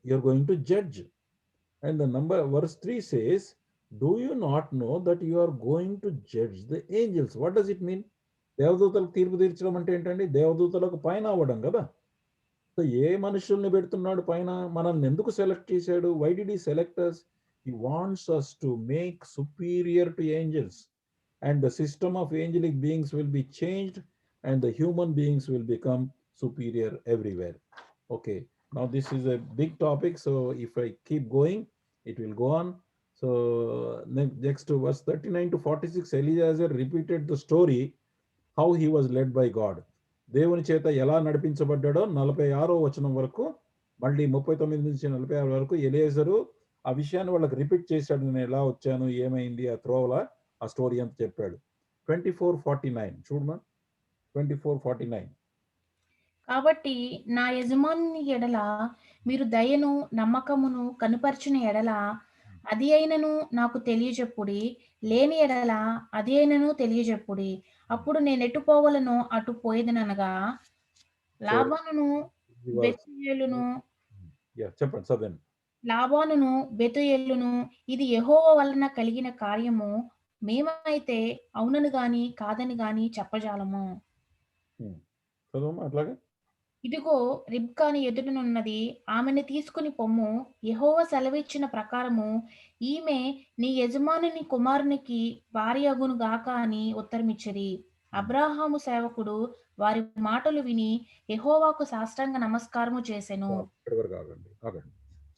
you are going to judge? And the verse 3 says, do you not know that you are going to judge the angels? What does it mean? దేవదూతలకు తీర్పు తీర్చడం అంటే ఏంటండి? దేవదూతలకు పైన అవ్వడం కదా. So ఏ మనుషుల్ని పెడుతున్నాడు పైన? మనల్ని ఎందుకు సెలెక్ట్ చేశాడు? Why did he select us? He wants us to make superior to angels, and the system of angelic beings will be changed and the human beings will become superior everywhere. Okay, now this is a big topic, so if I keep going it will go on. So next to verse 39 to 46, Eliezer repeated the story how he was led by God. దేవుని చేత ఎలా నడిపించబడ్డాడో 46వ వచనం వరకు, మళ్ళీ 39 నుంచి 46 వరకు ఎలియేజరు ఆ విషయాన్ని వాళ్ళకి రిపీట్ చేశాడు. నేను ఎలా వచ్చాను, ఏమైంది, ఆ త్రోవల ఆ స్టోరీ అంతా చెప్పాడు. 24:49 చూడమా. 24:49. కాబట్టి నా యజమానుని ఎడల మీరు దయను నమ్మకమును కనుపర్చిన ఎడల అది అయినను నాకు తెలియజెప్పుడి, లేని ఎడల అది అయినను తెలియజెప్పుడి. అప్పుడు నేను ఎటు పోవలనో అటు పోయేదనగా లాబానును బెతుయేలును చెప్పండి చదవండి. లాబానును బెతుయేలును ఇది యెహోవా వలన కలిగిన కార్యము, మేమైతే అవునని గాని కాదని గాని చెప్పజాలము. చదవమ్మా అట్లాగే. ఇదిగో రిబ్కాని ఎదుటనున్నది, ఆమెను తీసుకుని పొమ్ము. యెహోవా సెలవిచ్చిన ప్రకారము ఈమె నీ యజమానుని కుమారునికి భార్య అగును గాక అని ఉత్తరమిచ్చిరి. అబ్రాహాము సేవకుడు వారి మాటలు విని యెహోవాకు సాష్టాంగ నమస్కారము చేసెను.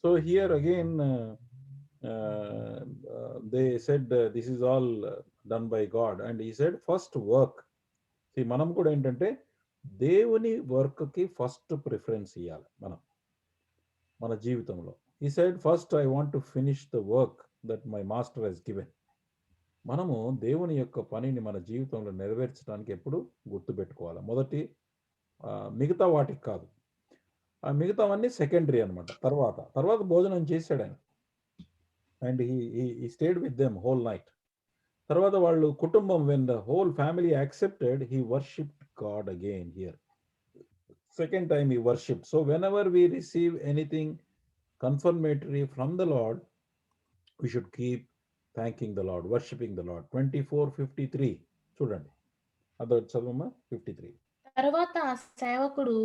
So here again they said this is all done by God, and he said first work. See, మనం కూడా ఏంటంటే దేవుని వర్క్ కి ఫస్ట్ ప్రిఫరెన్స్ ఇవ్వాలి మనం మన జీవితంలో. He said first I want to finish the work that my master has given. మనము దేవుని యొక్క పనిని మన జీవితంలో నెరవేర్చడానికి ఎప్పుడు గుర్తుపెట్టుకోవాలి. మొదటి మిగతా వాటికి కాదు, ఆ మిగతావన్నీ సెకండరీ అనమాట. తర్వాత భోజనం చేశాడు ఆయన, and he stayed with them whole night. తర్వాత వాళ్ళు కుటుంబం, when the whole family accepted, he worshipped God again here. Second time he worshipped. So whenever we receive anything confirmatory from the Lord, we should keep thanking the Lord, worshipping the Lord. 24:53 చూడండి. అదో చదవమ్మా. 53. తర్వాత ఆ సేవకుడు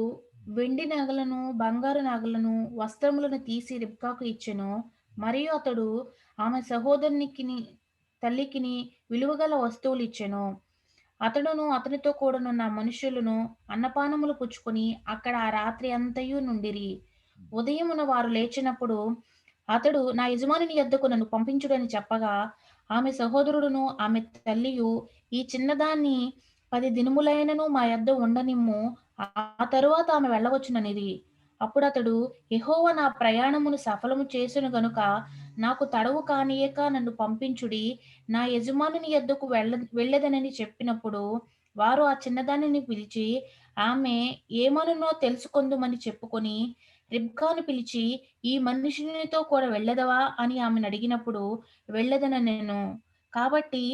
వెండి నగలను బంగారు నగలను వస్త్రములను తీసి రిబ్కాకు ఇచ్చెను. మరియు అతడు ఆమె సహోదరునికి తల్లికిని విలువగల వస్తువులు ఇచ్చెను. అతడును అతనితో కూడనున్న మనుష్యులను అన్నపానములు పుచ్చుకొని అక్కడ ఆ రాత్రి అంతయు నుండిరి. ఉదయమున వారు లేచినప్పుడు అతడు, నా యజమానుని యొద్దకు నన్ను పంపించుడని చెప్పగా, ఆమె సహోదరుడును ఆమె తల్లియు, ఈ చిన్నదాన్ని 10 దినములైనను మా యొద్ద ఉండనిమ్ము, ఆ తరువాత ఆమె వెళ్ళవచ్చుననిది. అప్పుడతడు, యెహోవా నా ప్రయాణమును సఫలము చేసెను గనుక నాకు తడవు కానీయక నన్ను పంపించుడి, నా యజమానుని యొద్దకు వెళ్ళెదనని చెప్పినప్పుడు, వారు ఆ చిన్నదానిని పిలిచి, ఆమె ఏమనునో తెలుసుకొందుమని చెప్పుకొని, రిబ్కాను పిలిచి, ఈ మనుషునితో కూడా వెళ్ళెదవా అని ఆమెనడిగినప్పుడు, వెళ్ళెదననెను. కాబట్టి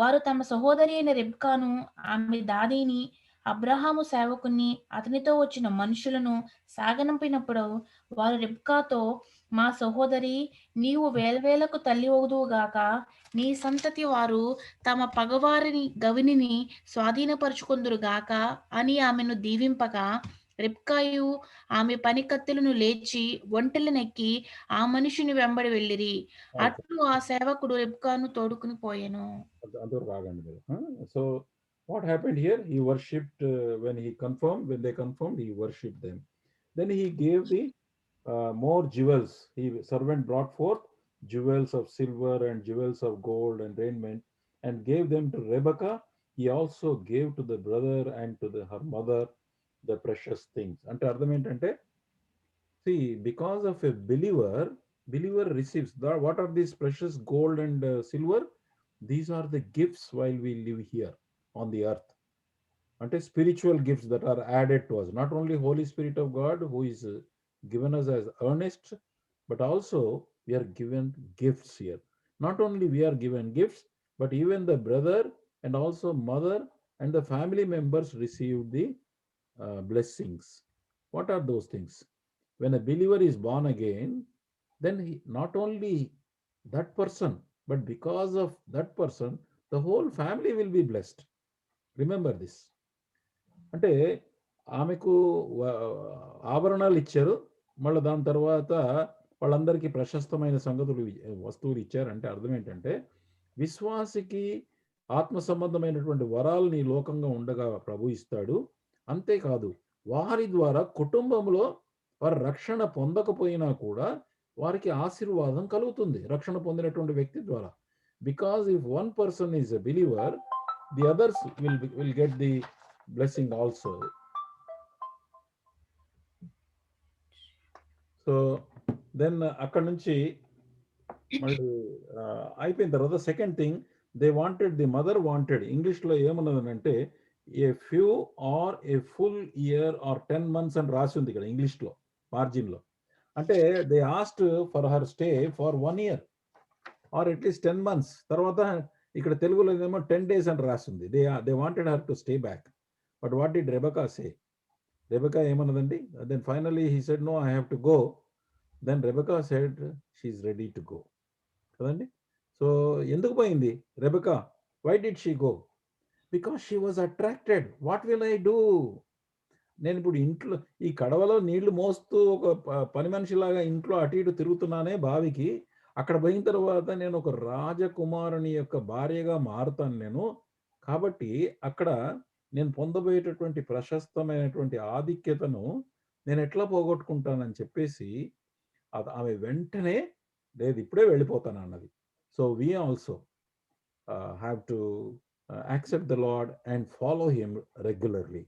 వారు తమ సహోదరి అయిన రిబ్కాను, ఆమె దాదీని, అబ్రాహాము సేవకుని, అతనితో వచ్చిన మనుషులను సాగనంపినప్పుడు, వారు రిబ్కాతో, మా సహోదరీ, నీవు వేల్వేలకు తల్లివగుదువుగాక, నీ సంతతి వారు తమ పగవారిని గవినిని స్వాధీనపరచుకొందురుగాక అని ఆమెను దీవింపగా, రిబ్కాయు ఆమె పనికత్తెలను లేచి ఒంటెలనెక్కి ఆ మనుషుని వెంబడి వెళ్ళిరి. అట్లు ఆ సేవకుడు రిబ్కాను తోడుకుని పోయెను. అంతవరకు ఆగండి మీరు. So what happened here? He worshipped when they confirmed, he worshipped them. Then he gave the more jewels. Servant brought forth jewels of silver and jewels of gold and raiment and gave them to Rebekah. He also gave to the brother and to her mother the precious things. అంటే అర్థం ఏంటంటే, see, because of a believer receives what are these precious gold and silver? These are the gifts while we live here on the earth. Ante spiritual gifts that are added to us. Not only Holy Spirit of God who is given us as earnest, but also we are given gifts here. Not only we are given gifts, but even the brother and also mother and the family members receive the blessings. What are those things? When a believer is born again, then not only that person, but because of that person, the whole family will be blessed. Remember this. అంటే ఆమెకు ఆభరణాలు ఇచ్చారు, మళ్ళీ దాని తర్వాత వాళ్ళందరికీ ప్రశస్తమైన వస్తువులు ఇచ్చారు. అంటే అర్థం ఏంటంటే, విశ్వాసికి ఆత్మ సంబంధమైనటువంటి వరాలని లోకంగా ఉండగా ప్రభు ఇస్తాడు. అంతేకాదు, వారి ద్వారా కుటుంబంలో వారు రక్షణ పొందకపోయినా కూడా వారికి ఆశీర్వాదం కలుగుతుంది రక్షణ పొందినటువంటి వ్యక్తి ద్వారా. Because if one person is a believer, the others will get the blessing also. So then అక్కడ నుంచి మళ్ళీ అయిపోయిన తర్వాత second thing, the mother wanted, ఇంగ్లీష్లో ఏమన్నదంటే a few or a full year or 10 months అని రాసి ఉంది ఇక్కడ ఇంగ్లీష్లో మార్జిన్లో. అంటే they asked for her stay for 1 year or at least 10 months. తర్వాత ఇక్కడ తెలుగులో ఏమో 10 days అని రాసింది. They wanted her to stay back. But what did Rebecca say? Rebecca ఏమన్నదండి? Then finally he said, no, I have to go. Then Rebecca said she's ready to go. కదండి? So ఎందుకు పోయింది Rebecca? Why did she go? Because she was attracted. What will I do? నేను ఇప్పుడు ఇంట్లో ఈ కడవలో నీళ్లు మోస్తూ ఒక పని మనిషిలాగా ఇంట్లో అటు ఇటు తిరుగుతున్నానే బావికి. అక్కడ పోయిన తర్వాత నేను ఒక రాజకుమారుని యొక్క భార్యగా మారుతాను నేను. కాబట్టి అక్కడ నేను పొందబోయేటటువంటి ప్రశస్తమైనటువంటి ఆధిక్యతను నేను ఎట్లా పోగొట్టుకుంటానని చెప్పేసి ఆమె వెంటనే లేదు ఇప్పుడే వెళ్ళిపోతాను అన్నది. So we also have to accept the Lord and follow him regularly.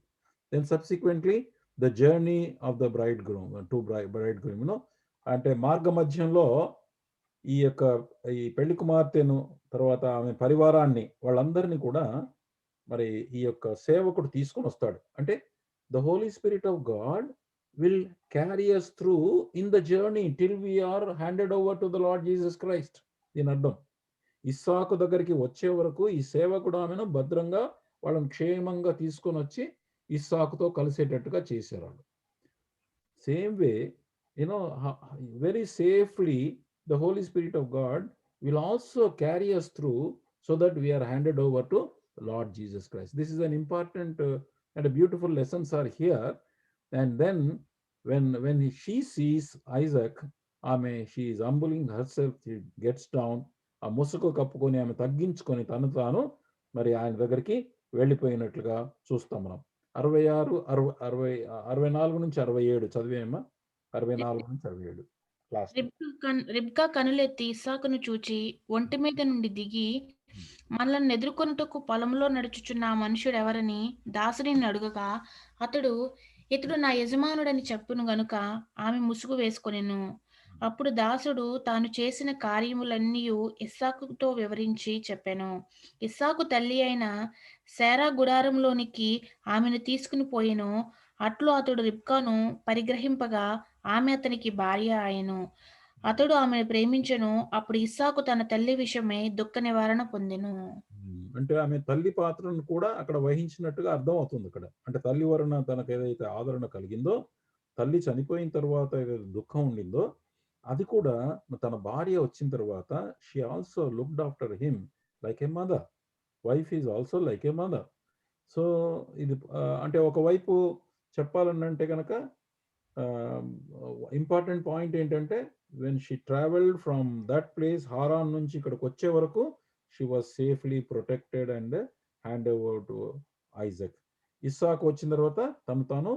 Then subsequently the journey of the bridegroom అంటే మార్గ మధ్యంలో ఈ పెళ్లి కుమార్తెను తర్వాత ఆమె పరివారాన్ని వాళ్ళందరినీ కూడా మరి ఈ యొక్క సేవకుడు తీసుకొని వస్తాడు. అంటే the Holy Spirit of God will carry us through in the journey till we are handed over to the Lord Jesus Christ. దీని అర్థం, ఇస్సాకు దగ్గరికి వచ్చే వరకు ఈ సేవకుడు ఆమెను భద్రంగా వాళ్ళని క్షేమంగా తీసుకొని వచ్చి ఇస్సాకుతో కలిసేటట్టుగా చేశారు. Same way very safely the Holy Spirit of God will also carry us through so that we are handed over to Lord Jesus Christ. This is an important and a beautiful lessons are here. And then when she sees Isaac, she is humbling herself, she gets down, ఆ ముసుగు కప్పుకొని ఆమె తగ్గించుకొని తను తాను మరి ఆయన దగ్గరికి వెళ్ళిపోయినట్లుగా చూస్తాం మనం. 66, 64 నుంచి 67 చదివేయమ్మా. 64 నుంచి 67 లాస్ట్. రిబ్కా కనులెత్తి ఇస్సాకును చూచి ఒంటి మీద నుండి దిగి మనలను ఎదుర్కొనుటకు పొలంలో నడుచుచున్న ఆ మనుషుడెవరని దాసుడిని అడుగగా ఇతడు నా యజమానుడని చెప్పును గనుక ఆమె ముసుగు వేసుకొనెను. అప్పుడు దాసుడు తాను చేసిన కార్యములన్నీయు ఇస్సాకుతో వివరించి చెప్పెను. ఇస్సాకు తల్లి అయిన శారా గుడారంలోనికి ఆమెను తీసుకుని పోయెను. అట్లు అతడు రిబ్కాను పరిగ్రహింపగా ఆమె అతనికి భార్య ఆయెను. అతడు ఆమెను ప్రేమించెను. అప్పుడు ఇస్సాకు తన తల్లి విషయమై దుఃఖ నివారణ పొందెను. అంటే ఆమె తల్లి పాత్రను కూడా అక్కడ వహించినట్టుగా అర్థం అవుతుంది ఇక్కడ. అంటే తల్లి వలన తనకు ఏదైతే ఆదరణ కలిగిందో, తల్లి చనిపోయిన తర్వాత ఏదైతే దుఃఖం ఉండిందో, అది కూడా తన భార్య వచ్చిన తర్వాత she also looked after him like a mother. Wife is also like a mother. So ఇది అంటే ఒకవైపు చెప్పాలనంటే కనుక ఇంపార్టెంట్ పాయింట్ ఏంటంటే, when she travelled from that place Haran నుంచి ఇక్కడికి వచ్చే వరకు she was safely protected and hand over to Isaac. ఇస్సాకు వచ్చిన తర్వాత తాను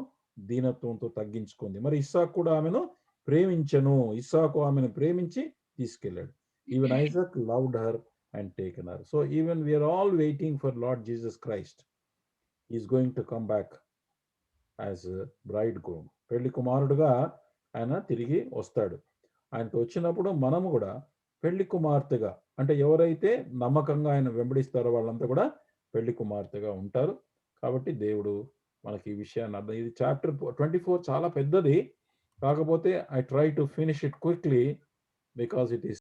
దీనత్వంతో తగ్గించుకుంది. మరి ఇస్సాకు కూడా ఆమెను ప్రేమించెను. ఇస్సాకు ఆమెను ప్రేమించి తీసుకెళ్ళాడు. Even Isaac loved her and taken her. So even we're all waiting for Lord Jesus Christ is going to come back as braid groom. పెళ్లి కుమారుడుగా ఆయన తిరిగి వస్తాడు. ఆయనతో వచ్చినప్పుడు మనము కూడా పెళ్లి కుమార్తెగా, అంటే ఎవరైతే నమ్మకంగా ఆయన వెంబడిస్తారో వాళ్ళంతా కూడా పెళ్లి కుమార్తెగా ఉంటారు. కాబట్టి దేవుడు మనకి ఈ విషయాన్ని అర్థం. ఇది చాప్టర్ 24 చాలా పెద్దది. కాకపోతే I try to finish it quickly because it is